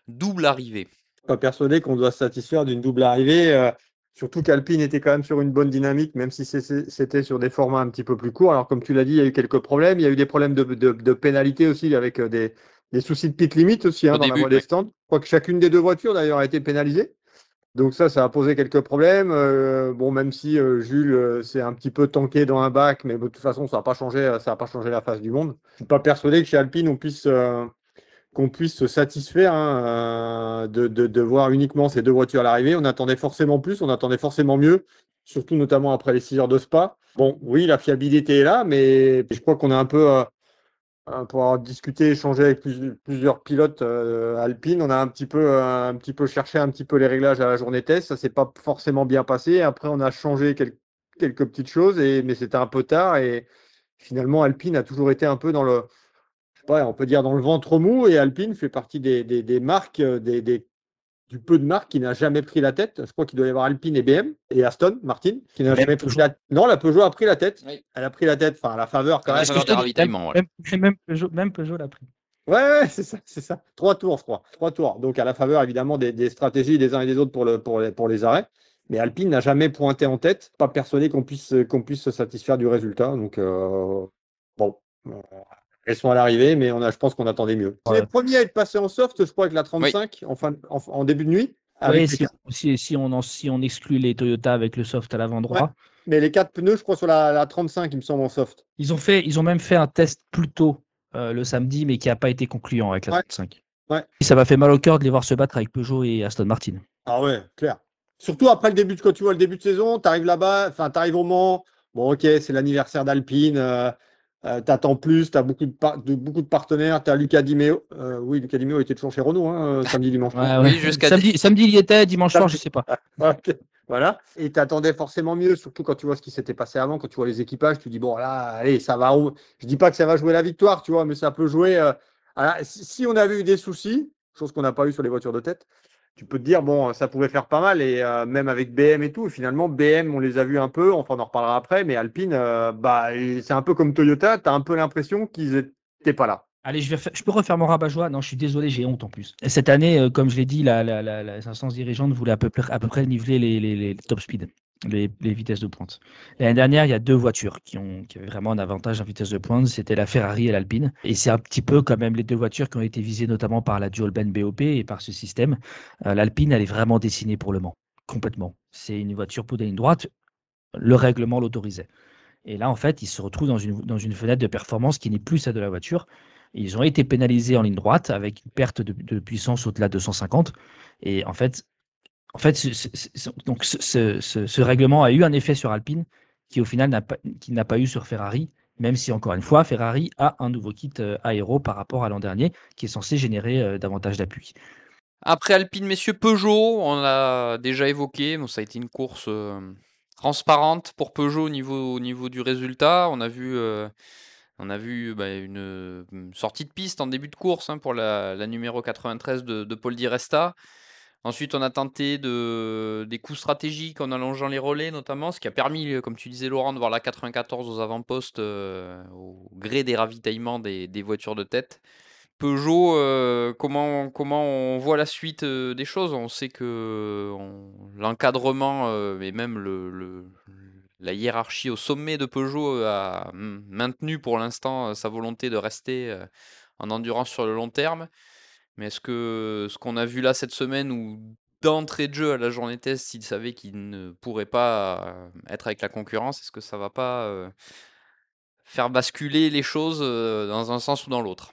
A: double arrivée?
C: Pas persuadé qu'on doit se satisfaire d'une double arrivée, surtout qu'Alpine était quand même sur une bonne dynamique, même si c'était sur des formats un petit peu plus courts. Alors, comme tu l'as dit, il y a eu quelques problèmes. Il y a eu des problèmes de pénalité aussi, avec des soucis de pit limite aussi,
A: Au
C: dans la
A: début,
C: voie des stands. Je crois que chacune des deux voitures, d'ailleurs, a été pénalisée. Donc ça a posé quelques problèmes. Bon, même si Jules s'est un petit peu tanké dans un bac, mais de toute façon, ça n'a pas changé la face du monde. Je suis pas persuadé que chez Alpine, qu'on puisse se satisfaire, hein, de voir uniquement ces deux voitures à l'arrivée. On attendait forcément plus, on attendait forcément mieux, surtout notamment après les 6 heures de Spa. Bon, oui, la fiabilité est là, mais je crois qu'on a un peu, pour avoir discuté, échangé avec plusieurs pilotes Alpine, on a un petit peu cherché un petit peu les réglages à la journée test. Ça s'est pas forcément bien passé. Après, on a changé quelques petites choses, mais c'était un peu tard. Et finalement, Alpine a toujours été un peu dans le, je sais pas, on peut dire dans le ventre mou, et Alpine fait partie des marques, du peu de marques qui n'a jamais pris la tête. Je crois qu'il doit y avoir Alpine et BM et Aston Martin qui n'a jamais pris la tête. Non, la Peugeot a pris la tête.
A: oui.
C: Elle a pris la tête, enfin, à la faveur quand
A: À la
C: même.
A: faveur des ravitaillements, voilà.
B: Même Peugeot l'a pris.
C: Ouais, c'est ça, c'est ça. 3 tours, je crois. 3 tours. Donc, à la faveur, évidemment, des stratégies des uns et des autres pour les arrêts. Mais Alpine n'a jamais pointé en tête. Pas persuadé qu'on puisse se satisfaire du résultat. Donc, bon. Elles sont à l'arrivée, mais je pense qu'on attendait mieux. C'est les premiers à être passés en soft, je crois, avec la 35
A: Oui.
C: en début de nuit.
B: Oui, si on exclut les Toyota avec le soft à l'avant droit.
C: Ouais. Mais les 4 pneus, je crois, sur la 35, il me semble, en soft.
B: Ils ont même fait un test plus tôt le samedi, mais qui n'a pas été concluant avec la 35.
C: Ouais.
B: Et ça m'a fait mal au cœur de les voir se battre avec Peugeot et Aston Martin.
C: Ah ouais, clair. Surtout après quand tu vois le début de saison, tu arrives là-bas, enfin, tu arrives au Mans. Bon, ok, c'est l'anniversaire d'Alpine. T'attends plus, tu as beaucoup de partenaires. Tu as Luca Di Meo. Oui, Luca Di Meo était toujours chez Renault, samedi, dimanche.
B: Ouais.
A: Oui, jusqu'à
B: samedi, il y était, dimanche soir, je sais pas.
C: Okay. Voilà. Et tu attendais forcément mieux, surtout quand tu vois ce qui s'était passé avant, quand tu vois les équipages, tu dis, bon, là, allez, ça va. Je dis pas que ça va jouer la victoire, tu vois, mais ça peut jouer. Si on avait eu des soucis, chose qu'on n'a pas eu sur les voitures de tête, tu peux te dire, bon, ça pouvait faire pas mal. Et même avec BM et tout, finalement, BM, on les a vus un peu, enfin, on en reparlera après, mais Alpine, c'est un peu comme Toyota, tu as un peu l'impression qu'ils n'étaient pas là.
B: Allez, je peux refaire mon rabat-joie. Non, je suis désolé, j'ai honte en plus. Cette année, comme je l'ai dit, les instances dirigeantes voulaient à peu près niveler les top speed, les vitesses de pointe. L'année dernière, il y a deux voitures qui avaient vraiment un avantage en vitesse de pointe. C'était la Ferrari et l'Alpine. Et c'est un petit peu quand même les deux voitures qui ont été visées notamment par la Dual Band BOP et par ce système. L'Alpine, elle est vraiment dessinée pour le Mans, complètement. C'est une voiture pour des lignes droites. Le règlement l'autorisait. Et là, en fait, ils se retrouvent dans une fenêtre de performance qui n'est plus celle de la voiture. Ils ont été pénalisés en ligne droite avec une perte de puissance au-delà de 150. Et donc ce règlement a eu un effet sur Alpine qui, au final, n'a pas eu sur Ferrari, même si, encore une fois, Ferrari a un nouveau kit aéro par rapport à l'an dernier qui est censé générer davantage d'appui.
A: Après Alpine, messieurs, Peugeot, on l'a déjà évoqué. Bon, ça a été une course transparente pour Peugeot au niveau du résultat. On a vu une sortie de piste en début de course, hein, pour la numéro 93 de Paul Di Resta. Ensuite, on a tenté des coups stratégiques en allongeant les relais, notamment, ce qui a permis, comme tu disais, Laurent, de voir la 94 aux avant-postes au gré des ravitaillements des voitures de tête. Peugeot, comment on voit la suite des choses? On sait que l'encadrement et même la hiérarchie au sommet de Peugeot a maintenu pour l'instant sa volonté de rester en endurance sur le long terme. Mais est-ce que ce qu'on a vu là cette semaine, où d'entrée de jeu à la journée test, ils savaient qu'ils ne pourraient pas être avec la concurrence, est-ce que ça va pas faire basculer les choses dans un sens ou dans l'autre?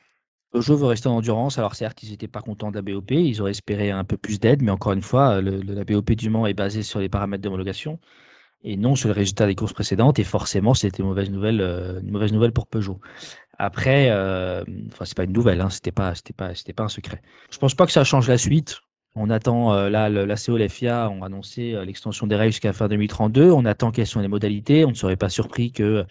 B: Peugeot veut rester en endurance. Alors certes, ils n'étaient pas contents de la BOP, ils auraient espéré un peu plus d'aide, mais encore une fois, la BOP du Mans est basée sur les paramètres d'homologation et non sur le résultat des courses précédentes. Et forcément, c'était une mauvaise nouvelle pour Peugeot. Après, c'est pas une nouvelle, hein, c'était pas un secret. Je pense pas que ça change la suite. On attend, là, la CO, la FIA ont annoncé l'extension des règles jusqu'à fin 2032. On attend quelles sont les modalités. On ne serait pas surpris que,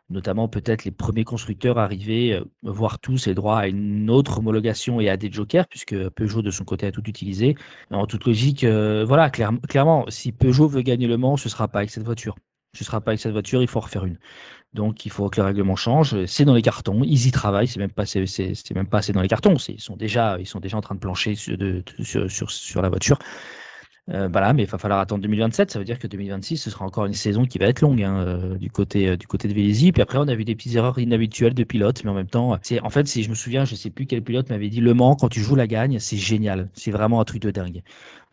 B: notamment, peut-être les premiers constructeurs arrivaient, voire tous, aient droit à une autre homologation et à des jokers, puisque Peugeot, de son côté, a tout utilisé. En toute logique, voilà, clairement, si Peugeot veut gagner Le Mans, ce ne sera pas avec cette voiture. Ce ne sera pas avec cette voiture, il faut en refaire une. Donc, il faut que le règlement change. C'est dans les cartons. Ils y travaillent. C'est même pas assez dans les cartons. Ils sont déjà en train de plancher sur la voiture. Voilà, mais il va falloir attendre 2027. Ça veut dire que 2026, ce sera encore une saison qui va être longue, hein, du côté de Vélizy. Puis après, on a vu des petites erreurs inhabituelles de pilotes, mais en même temps, en fait, si je me souviens, je sais plus quel pilote m'avait dit Le Mans, quand tu joues la gagne, c'est génial. C'est vraiment un truc de dingue.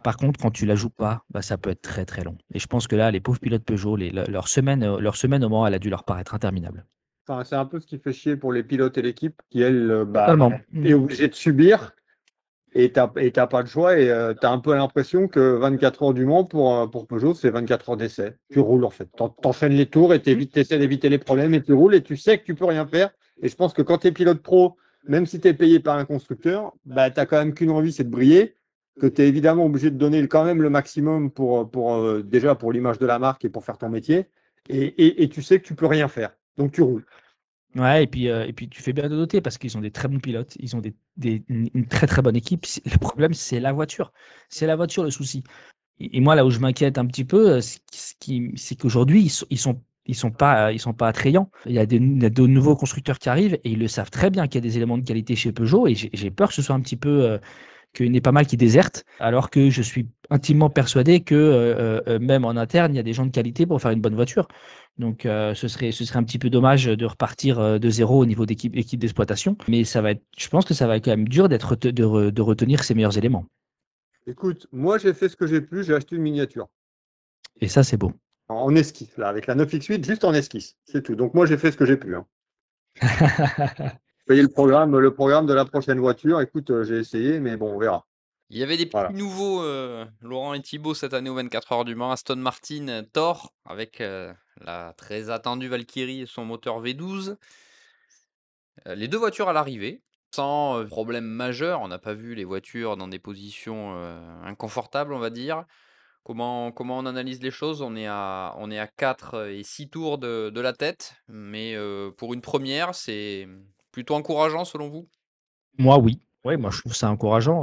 B: Par contre, quand tu la joues pas, bah, ça peut être très très long. Et je pense que là, les pauvres pilotes Peugeot, leur semaine au Mans, elle a dû leur paraître interminable.
C: Enfin, c'est un peu ce qui fait chier pour les pilotes et l'équipe qui, elle,
B: Totalement.
C: est obligée de subir et t'as pas le choix et tu as un peu l'impression que 24 heures du Mans pour Peugeot, c'est 24 heures d'essai. Tu roules en fait. T'enchaînes les tours et t'essaies d'éviter les problèmes et tu roules et tu sais que tu peux rien faire. Et je pense que quand tu es pilote pro, même si tu es payé par un constructeur, bah, tu quand même qu'une envie, c'est de briller. Que tu es évidemment obligé de donner quand même le maximum déjà pour l'image de la marque et pour faire ton métier. Et tu sais que tu peux rien faire. Donc tu roules.
B: Ouais, et puis tu fais bien de noter parce qu'ils ont des très bons pilotes, ils ont une très très bonne équipe. Le problème, c'est la voiture. C'est la voiture le souci. Et moi, là où je m'inquiète un petit peu, c'est qu'aujourd'hui, ils sont pas attrayants. Il y a de nouveaux constructeurs qui arrivent et ils le savent très bien qu'il y a des éléments de qualité chez Peugeot et j'ai peur que ce soit un petit peu, qu'il y en ait pas mal qui désertent, alors que je suis intimement persuadé que même en interne, il y a des gens de qualité pour faire une bonne voiture. Donc, ce serait un petit peu dommage de repartir de zéro au niveau équipe d'exploitation. Mais je pense que ça va être quand même dur de retenir ces meilleurs éléments.
C: Écoute, moi j'ai fait ce que j'ai pu, j'ai acheté une miniature.
B: Et ça, c'est beau.
C: En esquisse, là, avec la 9X8, juste en esquisse. C'est tout. Donc moi j'ai fait ce que j'ai pu. Hein. Payer le programme de la prochaine voiture. Écoute, j'ai essayé, mais bon, on verra.
A: Il y avait des petits
C: Voilà.
A: nouveaux, Laurent et Thibaut, cette année aux 24 heures du Mans. Aston Martin Thor, avec la très attendue Valkyrie et son moteur V12. Les 2 voitures à l'arrivée, sans problème majeur. On n'a pas vu les voitures dans des positions inconfortables, on va dire. Comment on analyse les choses? On est à 4 et 6 tours de la tête, mais pour une première, c'est plutôt encourageant selon vous?
B: Moi, oui. Ouais, moi, je trouve ça encourageant.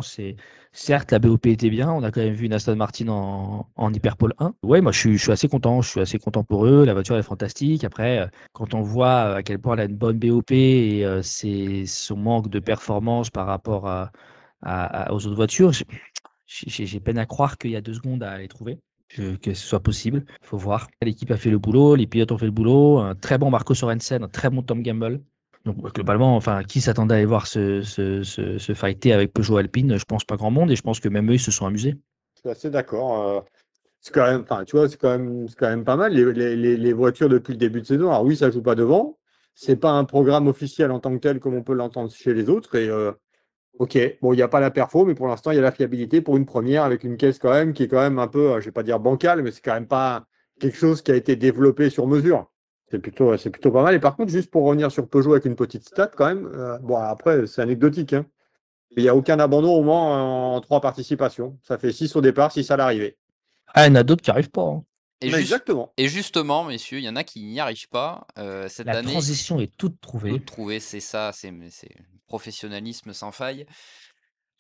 B: Certes, la BOP était bien. On a quand même vu une Aston Martin en Hyperpole 1. Ouais, moi, je suis assez content. Je suis assez content pour eux. La voiture est fantastique. Après, quand on voit à quel point elle a une bonne BOP et son manque de performance par rapport aux autres voitures, j'ai peine à croire qu'il y a 2 secondes à les trouver. Que ce soit possible. Il faut voir. L'équipe a fait le boulot. Les pilotes ont fait le boulot. Un très bon Marco Sorensen, un très bon Tom Gamble. Donc globalement, enfin, qui s'attendait à aller voir se fighter avec Peugeot Alpine? Je pense pas grand monde et je pense que même eux, ils se sont amusés.
C: Je suis assez d'accord. C'est quand même, enfin, tu vois, c'est quand même pas mal les voitures depuis le début de saison. Alors oui, ça joue pas devant. C'est pas un programme officiel en tant que tel comme on peut l'entendre chez les autres. Et ok, bon, il n'y a pas la perfo, mais pour l'instant, il y a la fiabilité pour une première avec une caisse quand même qui est quand même un peu, je vais pas dire bancale, mais c'est quand même pas quelque chose qui a été développé sur mesure. C'est plutôt pas mal. Et par contre, juste pour revenir sur Peugeot avec une petite stat quand même, bon, après, c'est anecdotique, hein. Il n'y a aucun abandon au Mans en 3 participations. Ça fait 6 au départ, 6 à l'arrivée.
B: Ah, il y en a d'autres qui arrivent pas, hein.
A: Et
C: Mais
A: juste
C: exactement.
A: et justement, messieurs, il y en a qui n'y arrivent pas, cette
B: La
A: année.
B: transition est toute trouvée.
A: Toute trouvée, c'est ça, c'est professionnalisme sans faille.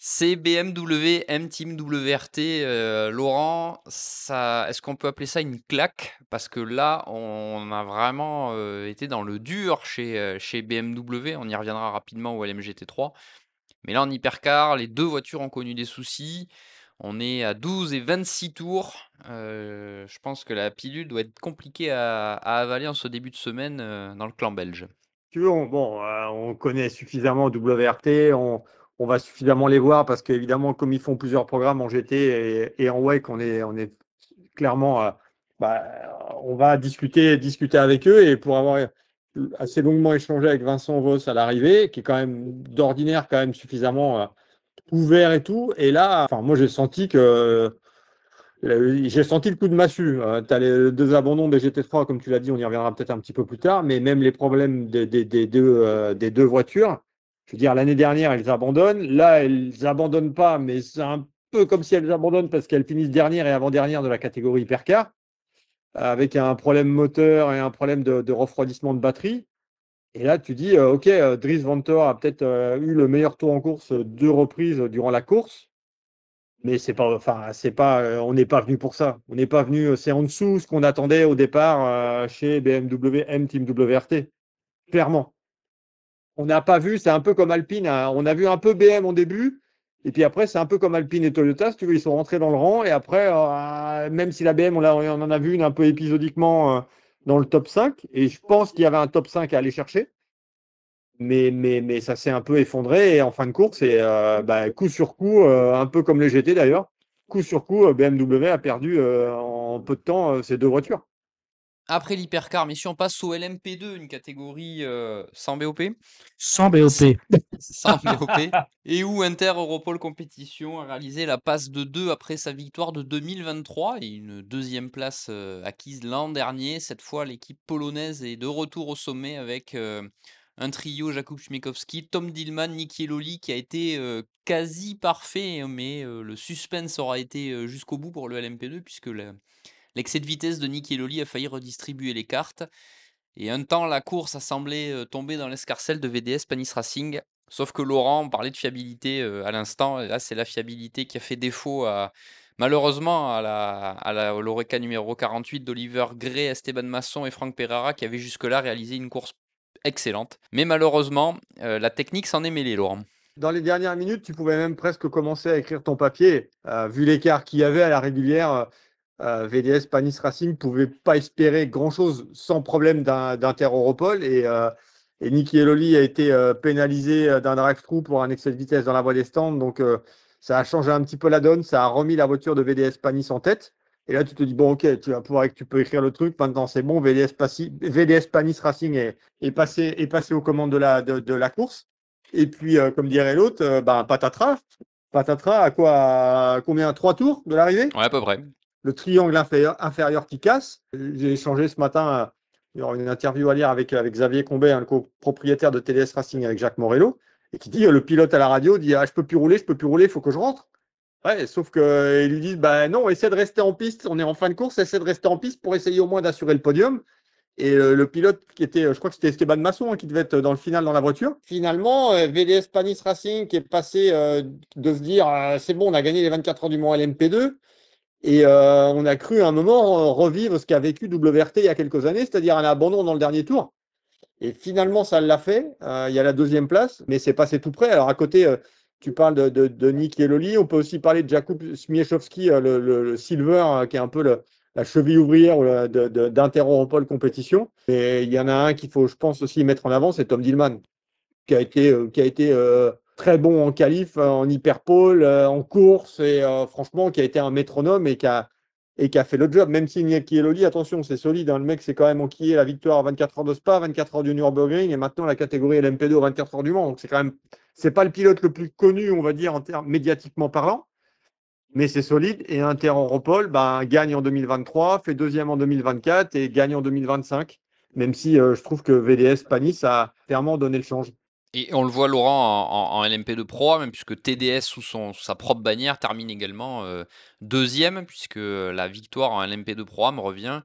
A: C'est BMW M Team WRT, Laurent, ça est-ce qu'on peut appeler ça une claque? Parce que là, on a vraiment, été dans le dur chez BMW. On y reviendra rapidement au LMG T3. Mais là, en hypercar, les 2 voitures ont connu des soucis. On est à 12 et 26 tours. Je pense que la pilule doit être compliquée à avaler en ce début de semaine, dans le clan belge.
C: Tu veux, on connaît suffisamment WRT, on va suffisamment les voir parce qu'évidemment, comme ils font plusieurs programmes en GT et en WEC, on est clairement, bah, on va discuter avec eux et pour avoir assez longuement échangé avec Vincent Voss à l'arrivée, qui est quand même d'ordinaire quand même suffisamment ouvert et tout. Et là, enfin, moi j'ai senti le coup de massue. Tu as les 2 abandons des GT3, comme tu l'as dit, on y reviendra peut-être un petit peu plus tard, mais même les problèmes des 2 voitures. Je veux dire, l'année dernière, elles abandonnent. Là, elles abandonnent pas, mais c'est un peu comme si elles abandonnent parce qu'elles finissent dernière et avant-dernière de la catégorie hypercar, avec un problème moteur et un problème de refroidissement de batterie. Et là, tu dis, OK, Dries Vanthoor a peut-être eu le meilleur tour en course 2 reprises durant la course, mais c'est pas, enfin, c'est pas, on n'est pas venu pour ça. On n'est pas venu, c'est en dessous ce qu'on attendait au départ chez BMW M Team WRT, clairement. On n'a pas vu, c'est un peu comme Alpine, hein. On a vu un peu BM au début, et puis après, c'est un peu comme Alpine et Toyota, si tu veux, ils sont rentrés dans le rang, et après, même si la BM, on en a vu une un peu épisodiquement dans le top 5, et je pense qu'il y avait un top 5 à aller chercher, mais ça s'est un peu effondré, et en fin de course, et coup sur coup, un peu comme le GT d'ailleurs, coup sur coup, BMW a perdu en peu de temps ces 2 voitures.
A: Après l'hypercar, messieurs, on passe au LMP2, une catégorie sans BOP.
B: Sans BOP.
A: Sans BOP. Et où Inter Europol Compétition a réalisé la passe de 2 après sa victoire de 2023 et une deuxième place acquise l'an dernier. Cette fois, l'équipe polonaise est de retour au sommet avec un trio Jakub Śmiechowski, Tom Dillman, Niki Loli qui a été quasi parfait, mais le suspense aura été jusqu'au bout pour le LMP2 puisque l'excès de vitesse de Niki Loli a failli redistribuer les cartes. Et un temps, la course a semblé tomber dans l'escarcelle de VDS Panis Racing. Sauf que Laurent, on parlait de fiabilité à l'instant. Et là, c'est la fiabilité qui a fait défaut malheureusement à l'Oreca numéro 48 d'Oliver Gray, Esteban Masson et Franck Pereira qui avaient jusque-là réalisé une course excellente. Mais malheureusement, la technique s'en est mêlée, Laurent.
C: Dans les dernières minutes, tu pouvais même presque commencer à écrire ton papier. Vu l'écart qu'il y avait à la régulière, VDS Panis Racing ne pouvait pas espérer grand-chose sans problème d'Inter-Europol. Et Niki Loli a été pénalisé d'un drive-through pour un excès de vitesse dans la voie des stands. Donc, ça a changé un petit peu la donne. Ça a remis la voiture de VDS Panis en tête. Et là, tu te dis, bon, OK, tu peux écrire le truc. Maintenant, c'est bon. VDS Panis Racing est passé aux commandes de la course. Et puis, comme dirait l'autre, patatras. Patatras, à quoi? À combien? 3 tours de l'arrivée?
A: Ouais, à peu près.
C: Le triangle inférieur qui casse. J'ai échangé ce matin, il y aura une interview à lire avec Xavier Combet, un copropriétaire de TDS Racing avec Jacques Morello, et qui dit, le pilote à la radio dit, je peux plus rouler, il faut que je rentre. Ouais, sauf qu'ils lui disent, non, essaie de rester en piste, on est en fin de course, essaie de rester en piste pour essayer au moins d'assurer le podium. Et le pilote qui était, je crois que c'était Esteban Masson, hein, qui devait être dans le final dans la voiture. Finalement, VDS Panis Racing qui est passé de se dire c'est bon, on a gagné les 24 heures du Mans LMP2. Et on a cru à un moment revivre ce qu'a vécu WRT il y a quelques années, c'est-à-dire un abandon dans le dernier tour. Et finalement, ça l'a fait. Il y a la deuxième place, mais c'est passé tout près. Alors à côté, tu parles de Niki Loli. On peut aussi parler de Jakub Śmiechowski, le Silver, qui est un peu la cheville ouvrière d'Inter-Europol Compétition. Et il y en a un qu'il faut, je pense, aussi mettre en avant, c'est Tom Dillman, qui a été très bon en qualif, en hyperpole, en course, et franchement, qui a été un métronome et qui a fait le job. Même si Niki Loli, attention, c'est solide, hein, le mec s'est quand même enquillé la victoire à 24 heures de Spa, 24 heures du Nürburgring, et maintenant la catégorie LMP2 aux 24 heures du Mans. Donc c'est quand même, c'est pas le pilote le plus connu, on va dire, en termes médiatiquement parlant, mais c'est solide. Et Inter-Europol gagne en 2023, fait deuxième en 2024 et gagne en 2025, même si je trouve que VDS Panis a clairement donné le change.
A: Et on le voit, Laurent, en LMP2 Pro, même puisque TDS, sous sa propre bannière, termine également deuxième, puisque la victoire en LMP2 Pro revient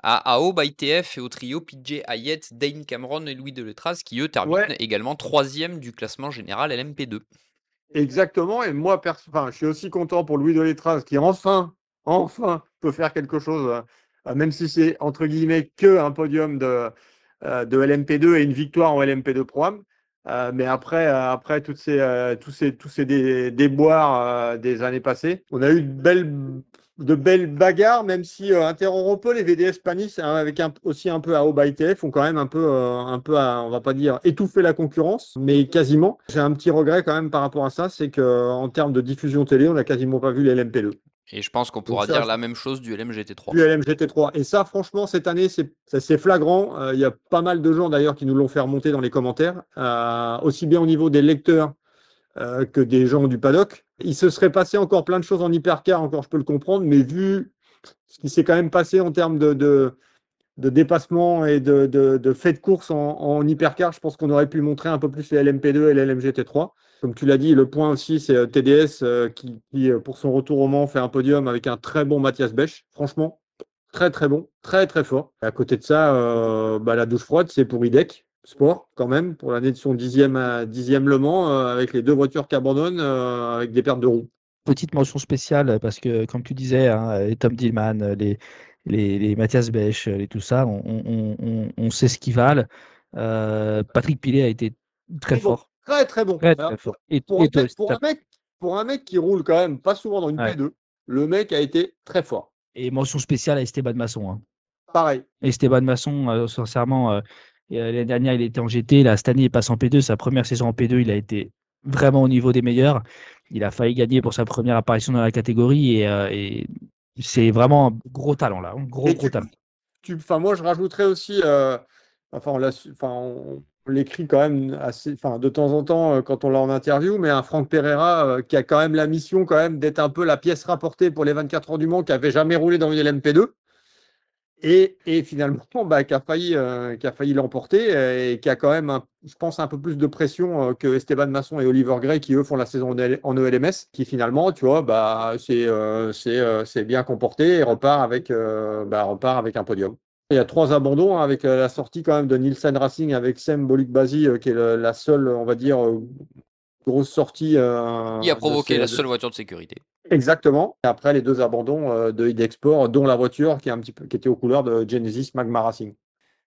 A: à Aoba ITF et au trio PJ Hayet, Dane Cameron et Louis Deletraz, qui eux terminent également troisième du classement général LMP2.
C: Exactement, et moi, je suis aussi content pour Louis Deletraz qui enfin peut faire quelque chose, même si c'est entre guillemets que un podium de LMP2 et une victoire en LMP2 Pro-Am. Mais après tous ces déboires des années passées, on a eu de belles bagarres, même si Inter-Europol et VDS Panis, hein, avec aussi un peu à Aoba ITF, ont quand même un peu on va pas dire étouffé la concurrence, mais quasiment. J'ai un petit regret quand même par rapport à ça, c'est qu'en termes de diffusion télé, on n'a quasiment pas vu les LMP2.
A: Et je pense qu'on pourra dire la même chose du LMGT3.
C: Du LMGT3. Et ça, franchement, cette année, c'est flagrant. Il y a pas mal de gens d'ailleurs qui nous l'ont fait remonter dans les commentaires, aussi bien au niveau des lecteurs que des gens du paddock. Il se serait passé encore plein de choses en hypercar, encore je peux le comprendre, mais vu ce qui s'est quand même passé en termes de dépassement et de fait de course en hypercar, je pense qu'on aurait pu montrer un peu plus les LMP2 et les LMGT3. Comme tu l'as dit, le point aussi, c'est TDS qui, pour son retour au Mans, fait un podium avec un très bon Mathias Bech. Franchement, très très bon, très très fort. Et à côté de ça, la douche froide, c'est pour IDEC Sport quand même, pour l'année de son dixième Le Mans, avec les deux voitures qui abandonnent, avec des pertes de roues.
B: Petite mention spéciale parce que, comme tu disais, hein, les Tom Dillman, les Mathias Bech, et tout ça, on sait ce qu'ils valent. Patrick Pilet a été très
C: Très bon,
B: fort,
C: très très bon.
B: très
C: Alors,
B: très fort. Et,
C: pour un
B: et toi,
C: mec, pour un mec, pour un mec qui roule quand même pas souvent dans une
B: ouais.
C: P2, le mec a été très fort.
B: Et mention spéciale à Esteban Masson, hein.
C: Pareil.
B: Esteban Masson, sincèrement, l'année dernière, il était en GT. Là, cette année, il passe en P2. Sa première saison en P2, il a été vraiment au niveau des meilleurs. Il a failli gagner pour sa première apparition dans la catégorie. Et c'est vraiment un gros talent, là. Un gros,
C: Et
B: gros talent.
C: moi, je rajouterais aussi, on l'écrit quand même assez, de temps en temps quand on l'a en interview, mais un Franck Pereira qui a quand même la mission quand même d'être un peu la pièce rapportée pour les 24 heures du Mans, qui avait jamais roulé dans une LMP2 et finalement qui a failli l'emporter et qui a quand même, je pense, un peu plus de pression que Esteban Masson et Oliver Gray qui eux font la saison en ELMS, qui finalement, tu vois, c'est bien comporté et repart avec un podium. Il y a 3 abandons, hein, avec la sortie quand même de Nielsen Racing avec Sem Bolukbazi, qui est la seule, on va dire, grosse sortie
A: Qui a
C: de
A: provoqué la seule voiture de sécurité.
C: Exactement. Et après, les 2 abandons de IDEXPORT, dont la voiture qui était aux couleurs de Genesis Magma Racing.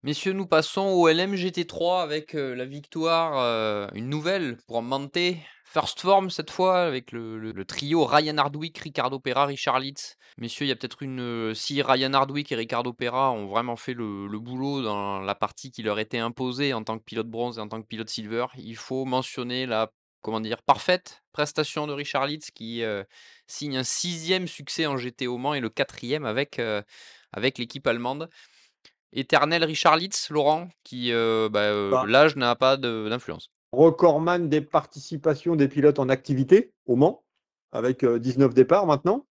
A: Messieurs, nous passons au LMGT3 avec la victoire, une nouvelle pour Mante. First Form cette fois, avec le trio Ryan Hardwick, Ricardo Pera, Richard Lietz. Messieurs, il y a peut-être si Ryan Hardwick et Ricardo Pera ont vraiment fait le boulot dans la partie qui leur était imposée en tant que pilote bronze et en tant que pilote silver, il faut mentionner la parfaite prestation de Richard Lietz qui signe un 6e succès en GT au Mans et le 4e avec l'équipe allemande. Éternel Richard Lietz, Laurent, qui l'âge n'a pas d'influence.
C: Recordman des participations des pilotes en activité au Mans, avec 19 départs maintenant.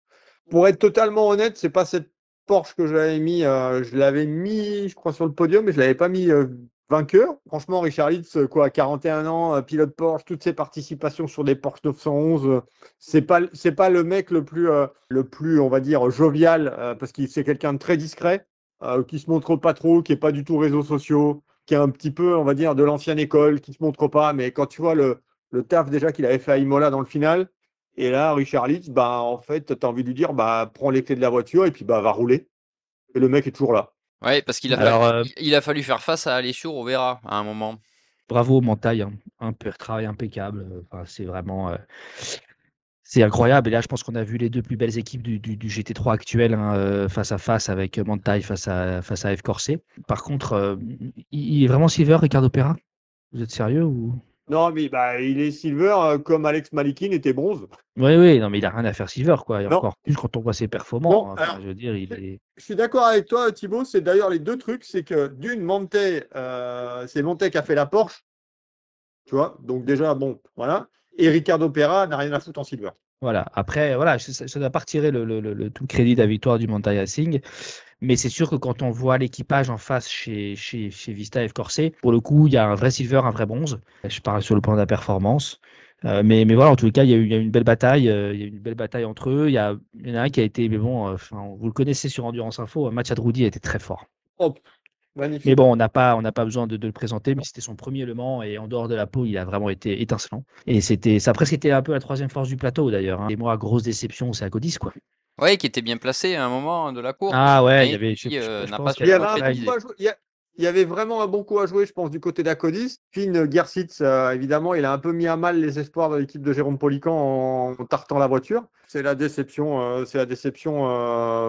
C: Pour être totalement honnête, c'est pas cette Porsche que j'avais mis. Je l'avais mis, je crois, sur le podium, mais je l'avais pas mis vainqueur. Franchement, Richard Lietz, à 41 ans, pilote Porsche, toutes ses participations sur des Porsche 911, c'est pas le mec le plus, on va dire, jovial, parce qu'il c'est quelqu'un de très discret, qui se montre pas trop, qui est pas du tout réseaux sociaux, qui est un petit peu, on va dire, de l'ancienne école, qui se montre pas. Mais quand tu vois le taf déjà qu'il avait fait à Imola dans le final, et là, Richard Lietz, en fait, tu as envie de lui dire, prends les clés de la voiture et puis va rouler. Et le mec est toujours là.
A: Ouais, parce qu'il a fallu faire face à Alessio Rovera à un moment.
B: Bravo, Mantaille, hein. Un travail impeccable. Enfin, c'est vraiment. C'est incroyable. Et là, je pense qu'on a vu les 2 plus belles équipes du GT3 actuel, hein, face à face avec Mantaille face à F Corset. Par contre, il est vraiment silver, Ricardo Pera? Vous êtes sérieux ou?
C: Non, mais il est silver comme Alex Malikin était bronze.
B: Oui, oui, non, mais il a rien à faire silver, quoi. Et
C: Non.
B: encore plus quand on voit ses performances.
C: Bon,
B: Hein.
C: alors,
B: Enfin, je veux dire, il est.
C: je suis d'accord avec toi, Thibaut. C'est d'ailleurs les 2 trucs. C'est que d'une, Mante, c'est Mante qui a fait la Porsche. Tu vois, donc déjà, bon, voilà. Et Ricardo Pera n'a rien à foutre en silver.
B: Voilà. Après, voilà, ça ne doit pas retirer tout le crédit de la victoire du Mantaille Racing. Mais c'est sûr que quand on voit l'équipage en face chez Vista F Corset, pour le coup, il y a un vrai silver, un vrai bronze. Je parle sur le plan de la performance. Mais voilà, en tout cas, il y a eu une belle bataille. Il y a eu une belle bataille entre eux. Il y en a un qui a été, mais bon, vous le connaissez sur Endurance Info, Mathias Droudi a été très fort.
C: Oh, magnifique.
B: Mais bon, on n'a pas besoin de le présenter, mais c'était son premier Le Mans et en dehors de la peau, il a vraiment été étincelant. Et ça a presque été un peu la 3e force du plateau d'ailleurs. Hein. Et moi, grosse déception, c'est Codis, quoi.
A: Ouais, qui était bien placé à un moment de la course.
B: Ah ouais, il y
A: mais
B: avait.
A: qui
B: Je
A: n'a
B: pense
A: pas
B: qu'il
C: Il y
B: y
C: avait
B: avait
C: un bon
A: concrétisé.
C: coup à jouer. Il y avait vraiment un bon coup à jouer, je pense, du côté d'Acodis. Finn Gersitz, évidemment, il a un peu mis à mal les espoirs de l'équipe de Jérôme Polican en tartant la voiture. C'est la déception,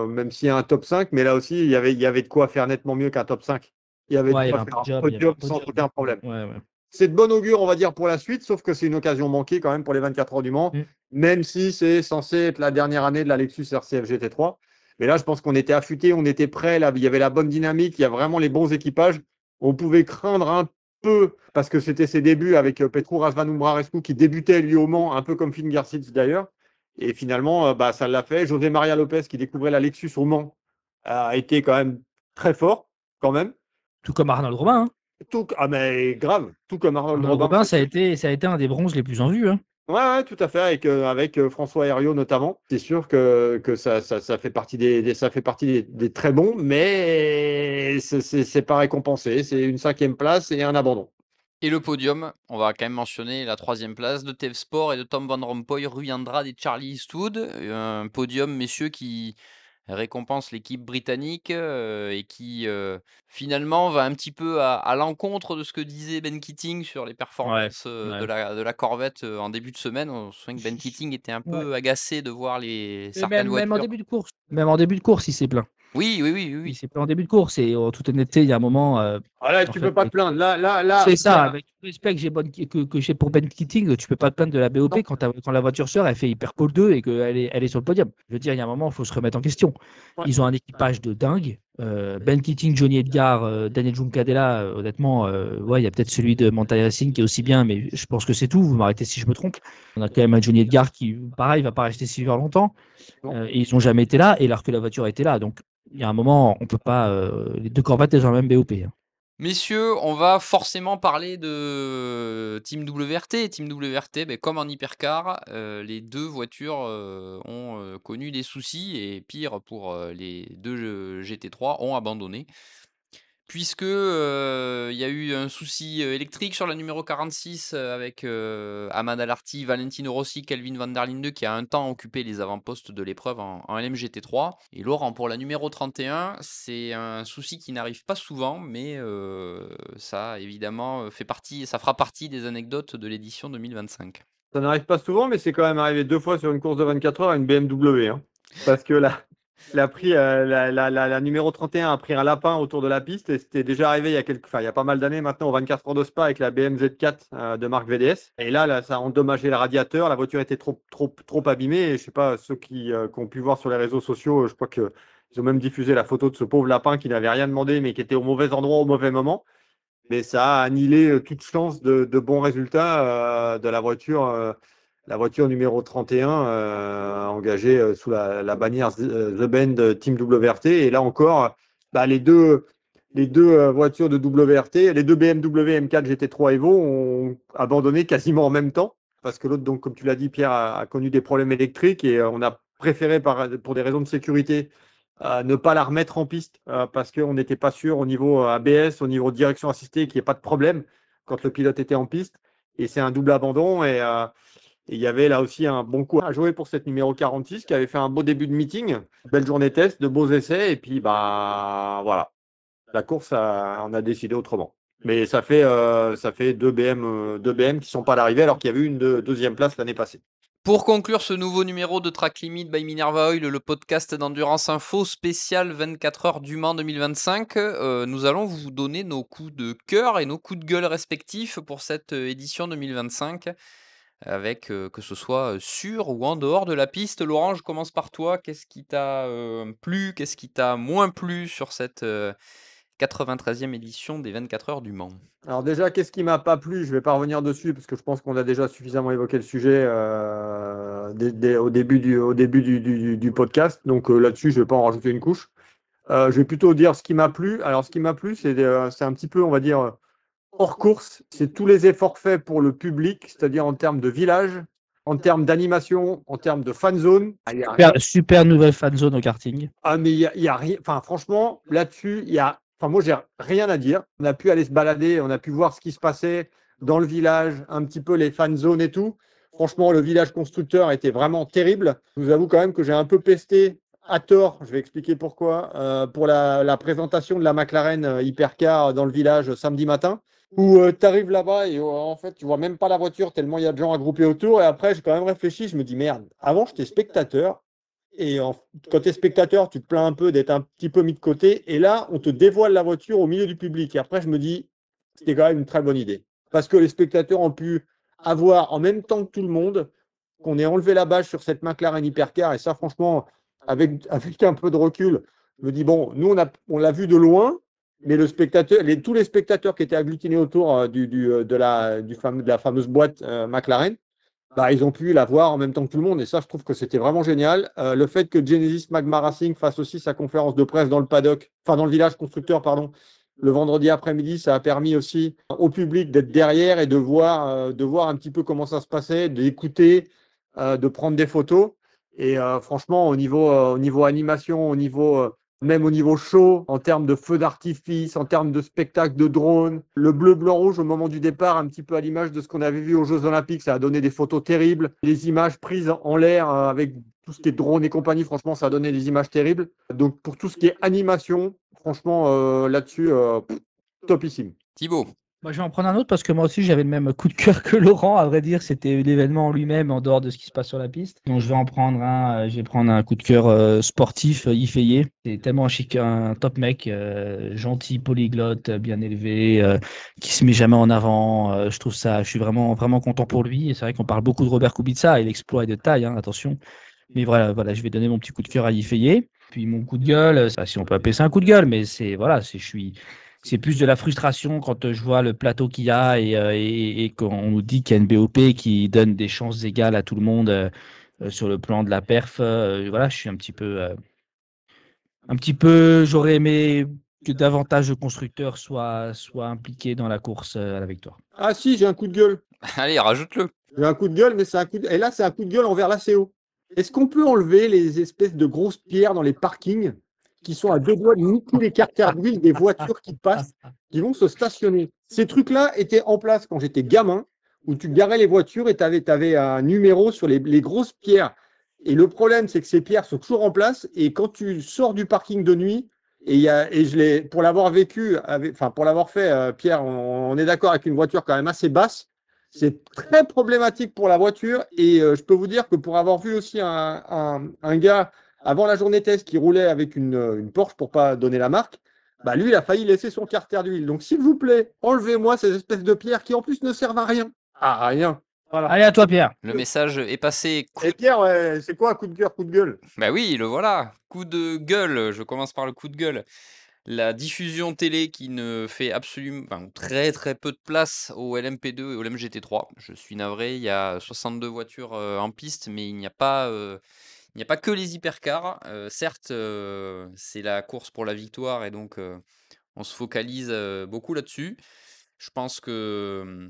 C: même s'il y a un top 5, mais là aussi, il y avait de quoi faire nettement mieux qu'un top 5. Il y avait
B: Ouais,
C: de
B: il y
C: quoi
B: avait un
C: faire un
B: podium, il y avait un
C: podium sans
B: podium.
C: aucun problème.
B: Ouais, ouais.
C: C'est de bon augure, on va dire, pour la suite, sauf que c'est une occasion manquée quand même pour les 24 heures du Mans, même si c'est censé être la dernière année de la Lexus RCF GT3. Mais là, je pense qu'on était affûtés, on était prêts, là, il y avait la bonne dynamique, il y a vraiment les bons équipages. On pouvait craindre un peu, parce que c'était ses débuts avec Petru Razvan-Umbrarescu qui débutait lui au Mans, un peu comme Finn Gersitz d'ailleurs. Et finalement, ça l'a fait. José Maria Lopez qui découvrait la Lexus au Mans a été quand même très fort. quand même.
B: Tout comme Arnold Robin.
C: Ah mais grave, tout comme Arnold
B: Arnold
C: Robin.
B: Robin, ça a été un des bronzes les plus en vue.
C: Ouais, tout à fait, avec François Herriot notamment. C'est sûr que ça fait partie ça fait partie des très bons, mais c'est pas récompensé. C'est une 5e place et un abandon.
A: Et le podium, on va quand même mentionner la 3e place de Tev Sport et de Tom Van Rompuy, Rui Andrade et Charlie Eastwood. Un podium, messieurs, qui récompense l'équipe britannique et qui finalement va un petit peu à l'encontre de ce que disait Ben Keating sur les performances de la Corvette en début de semaine. On se souvient que Ben Keating était un peu agacé de voir certaines
B: Même en
A: voitures.
B: début de course. Même en début de course, il s'est plaint.
A: Oui.
B: Il s'est plaint en début de course. Et en toute honnêteté, il y a un moment.
C: Là, tu peux pas te plaindre. Là,
B: c'est ça. Avec tout le respect que j'ai pour Ben Keating, tu peux pas te plaindre de la BOP quand la voiture sort, elle fait hyper pole 2 et qu'elle est sur le podium. Je veux dire, il y a un moment, il faut se remettre en question.
C: Ouais.
B: Ils ont un équipage de dingue. Ben Keating, Johnny Edgar, Daniel Juncadella, honnêtement, il y a peut-être celui de Mental Racing qui est aussi bien, mais je pense que c'est tout. Vous m'arrêtez si je me trompe. On a quand même un Johnny Edgar qui, pareil, va pas rester si longtemps. Et ils n'ont jamais été là, et alors que la voiture était là. Donc, il y a un moment, on peut pas. Les deux Corvettes, elles ont la même BOP.
A: Messieurs, on va forcément parler de Team WRT. Team WRT, comme en hypercar, les deux voitures ont connu des soucis et pire pour les deux GT3 ont abandonné. Puisque il y a eu un souci électrique sur la numéro 46 avec Ahmad Alarti, Valentino Rossi, Kelvin van der Linde qui a un temps occupé les avant-postes de l'épreuve en LMGT3. Et Laurent, pour la numéro 31, c'est un souci qui n'arrive pas souvent, mais ça évidemment ça fera partie des anecdotes de l'édition 2025.
C: Ça n'arrive pas souvent, mais c'est quand même arrivé 2 fois sur une course de 24 heures à une BMW. Parce que la numéro 31 a pris un lapin autour de la piste et c'était déjà arrivé il y a pas mal d'années maintenant au 24 heures de Spa avec la BMZ4 de marque VDS. Et là, ça a endommagé le radiateur. La voiture était trop abîmée. Et je sais pas, ceux qui ont pu voir sur les réseaux sociaux, je crois qu'ils ont même diffusé la photo de ce pauvre lapin qui n'avait rien demandé mais qui était au mauvais endroit au mauvais moment. Mais ça a annihilé toute chance de bons résultats de la voiture numéro 31 engagée sous la bannière The Bend Team WRT. Et là encore, les deux voitures de WRT, les deux BMW M4 GT3 Evo ont abandonné quasiment en même temps. Parce que l'autre, donc, comme tu l'as dit, Pierre, a connu des problèmes électriques et on a préféré, pour des raisons de sécurité, ne pas la remettre en piste parce qu'on n'était pas sûr au niveau ABS, au niveau direction assistée, qu'il n'y ait pas de problème quand le pilote était en piste. Et c'est un double abandon. Et il y avait là aussi un bon coup à jouer pour cette numéro 46 qui avait fait un beau début de meeting, belle journée test, de beaux essais. Et puis, voilà, la course, on a décidé autrement. Mais ça fait 2 BM qui ne sont pas à l'arrivée alors qu'il y avait eu une deuxième place l'année passée.
A: Pour conclure ce nouveau numéro de Track Limit by Minerva Oil, le podcast d'Endurance Info spécial 24 heures du Mans 2025, nous allons vous donner nos coups de cœur et nos coups de gueule respectifs pour cette édition 2025, avec que ce soit sur ou en dehors de la piste. Laurent, je commence par toi. Qu'est-ce qui t'a plu, qu'est-ce qui t'a moins plu sur cette 93e édition des 24 heures du Mans?
C: Alors déjà, qu'est-ce qui m'a pas plu? Je ne vais pas revenir dessus parce que je pense qu'on a déjà suffisamment évoqué le sujet au début du podcast. Donc là-dessus, je ne vais pas en rajouter une couche. Je vais plutôt dire ce qui m'a plu. Alors ce qui m'a plu, c'est un petit peu, on va dire, hors course. C'est tous les efforts faits pour le public, c'est-à-dire en termes de village, en termes d'animation, en termes de fan zone.
B: Super nouvelle fan zone au karting.
C: Ah, mais il y a rien. Enfin, franchement, là-dessus, il y a. Enfin, moi, j'ai rien à dire. On a pu aller se balader, on a pu voir ce qui se passait dans le village, un petit peu les fan zones et tout. Franchement, le village constructeur était vraiment terrible. Je vous avoue quand même que j'ai un peu pesté à tort. Je vais expliquer pourquoi. Pour la présentation de la McLaren Hypercar dans le village samedi matin, où tu arrives là-bas et en fait, tu vois même pas la voiture tellement il y a de gens agroupés autour. Et après, j'ai quand même réfléchi. Je me dis merde. Avant, j'étais spectateur. Et quand tu es spectateur, tu te plains un peu d'être un petit peu mis de côté. Et là, on te dévoile la voiture au milieu du public. Et après, je me dis, c'était quand même une très bonne idée. Parce que les spectateurs ont pu avoir en même temps que tout le monde qu'on ait enlevé la bâche sur cette McLaren Hypercar. Et ça, franchement, avec un peu de recul, je me dis, bon, nous, on l'a vu de loin. Mais tous les spectateurs qui étaient agglutinés autour de la fameuse boîte McLaren, ils ont pu la voir en même temps que tout le monde. Et ça, je trouve que c'était vraiment génial. Le fait que Genesis Magma Racing fasse aussi sa conférence de presse dans le paddock, enfin dans le village constructeur, pardon, le vendredi après-midi, ça a permis aussi au public d'être derrière et de voir un petit peu comment ça se passait, d'écouter, de prendre des photos. Et franchement, au niveau animation, même au niveau show, en termes de feux d'artifice, en termes de spectacle de drone, le bleu, blanc, rouge au moment du départ, un petit peu à l'image de ce qu'on avait vu aux Jeux Olympiques, ça a donné des photos terribles. Les images prises en l'air avec tout ce qui est drone et compagnie, franchement, ça a donné des images terribles. Donc pour tout ce qui est animation, franchement, là-dessus, topissime.
A: Thibaut.
B: Moi, je vais en prendre un autre parce que moi aussi j'avais le même coup de cœur que Laurent. À vrai dire, c'était l'événement en lui-même en dehors de ce qui se passe sur la piste. Donc je vais en prendre un. Je vais prendre un coup de cœur sportif, Ifeye. C'est tellement un top mec, gentil, polyglotte, bien élevé, qui se met jamais en avant. Je trouve ça. Je suis vraiment vraiment content pour lui. Et c'est vrai qu'on parle beaucoup de Robert Kubica et l'exploit est de taille. Attention. Mais voilà, je vais donner mon petit coup de cœur à Ifeye. Puis mon coup de gueule, si on peut appeler ça un coup de gueule, mais c'est plus de la frustration quand je vois le plateau qu'il y a et qu'on nous dit qu'il y a une BOP qui donne des chances égales à tout le monde sur le plan de la perf. Voilà, je suis un petit peu, j'aurais aimé que davantage de constructeurs soient impliqués dans la course à la victoire.
C: Ah si, j'ai un coup de gueule.
A: Allez, rajoute-le.
C: J'ai un coup de gueule, mais et là, c'est un coup de gueule envers l'ACO. Est-ce qu'on peut enlever les espèces de grosses pierres dans les parkings qui sont à deux doigts de niquer les carters d'huile des voitures qui passent, qui vont se stationner? Ces trucs-là étaient en place quand j'étais gamin, où tu garais les voitures et tu avais un numéro sur les grosses pierres. Et le problème, c'est que ces pierres sont toujours en place. Et quand tu sors du parking de nuit, pour l'avoir vécu, pour l'avoir fait, Pierre, on est d'accord avec une voiture quand même assez basse. C'est très problématique pour la voiture. Et je peux vous dire que pour avoir vu aussi un gars avant la journée test qui roulait avec une Porsche, pour pas donner la marque, lui, il a failli laisser son carter d'huile. Donc, s'il vous plaît, enlevez-moi ces espèces de pierres qui en plus ne servent à rien. À rien. Voilà.
B: Allez, à toi, Pierre.
A: Le message est passé.
C: Et Pierre, ouais, c'est quoi un coup de cœur, coup de gueule?
A: Bah oui, le voilà. Coup de gueule. Je commence par le coup de gueule. La diffusion télé qui ne fait absolument très très peu de place au LMP2 et au LMGT3. Je suis navré, il y a 62 voitures en piste, mais il n'y a pas que les hypercars. Certes, c'est la course pour la victoire et donc on se focalise beaucoup là-dessus. Je pense que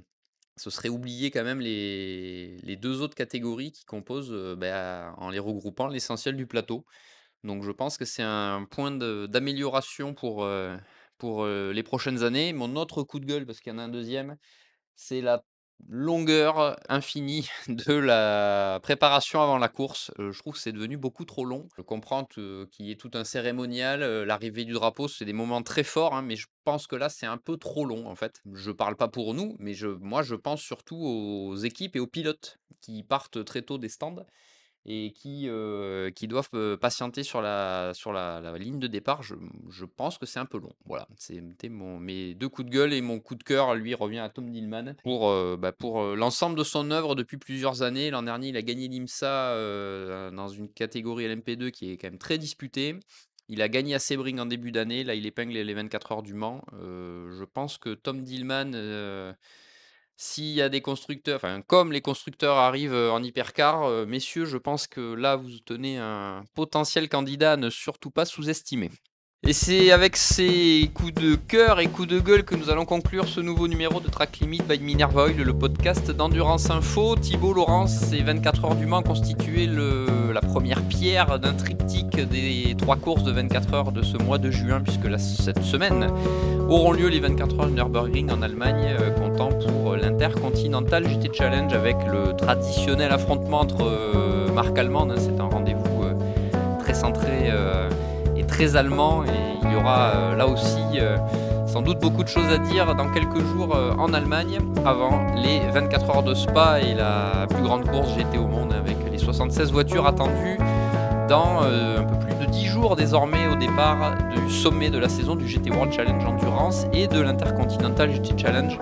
A: ce serait oublier quand même les deux autres catégories qui composent, en les regroupant, l'essentiel du plateau. Donc je pense que c'est un point d'amélioration pour les prochaines années. Mon autre coup de gueule, parce qu'il y en a un deuxième, c'est la longueur infinie de la préparation avant la course. Je trouve que c'est devenu beaucoup trop long. Je comprends qu'il y ait tout un cérémonial, l'arrivée du drapeau, c'est des moments très forts, mais je pense que là, c'est un peu trop long, en fait. Je parle pas pour nous, mais moi, je pense surtout aux équipes et aux pilotes qui partent très tôt des stands et qui doivent patienter sur la ligne de départ. Je pense que c'est un peu long. Voilà, c'était mes deux coups de gueule et mon coup de cœur, lui, revient à Tom Dillman pour l'ensemble de son œuvre depuis plusieurs années. L'an dernier, il a gagné l'IMSA dans une catégorie LMP2 qui est quand même très disputée. Il a gagné à Sebring en début d'année. Là, il épingle les 24 heures du Mans. Je pense que Tom Dillman, s'il y a des constructeurs, comme les constructeurs arrivent en hypercar, messieurs, je pense que là, vous tenez un potentiel candidat à ne surtout pas sous-estimer. Et c'est avec ces coups de cœur et coups de gueule que nous allons conclure ce nouveau numéro de Track Limit by Minerva Oil, le podcast d'Endurance Info. Thibaut, Laurence, ces 24 heures du Mans constituaient la première pierre d'un triptyque des 3 courses de 24 heures de ce mois de juin, puisque cette semaine auront lieu les 24 heures de Nürburgring en Allemagne, comptant pour l'Intercontinental GT Challenge avec le traditionnel affrontement entre marques allemandes. C'est un rendez-vous très centré et très allemand, et il y aura là aussi sans doute beaucoup de choses à dire dans quelques jours en Allemagne avant les 24 heures de Spa et la plus grande course GT au monde avec les 76 voitures attendues dans un peu plus de 10 jours désormais au départ du sommet de la saison du GT World Challenge Endurance et de l'Intercontinental GT Challenge.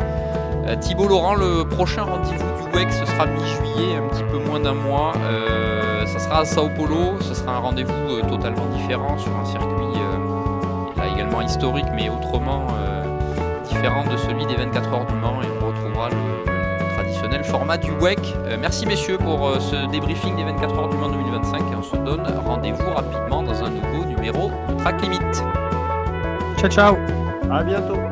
A: Thibaut, Laurent, le prochain rendez-vous du WEC, ce sera mi-juillet, un petit peu moins d'un mois. Ça sera à Sao Paulo, ce sera un rendez-vous totalement différent sur un circuit là également historique, mais autrement différent de celui des 24 heures du Mans, et on retrouvera le traditionnel traditionnel format du WEC. Merci messieurs pour ce débriefing des 24 heures du Mans 2025 et on se donne rendez-vous rapidement dans un nouveau numéro de Track Limit.
B: Ciao, ciao.
C: À bientôt.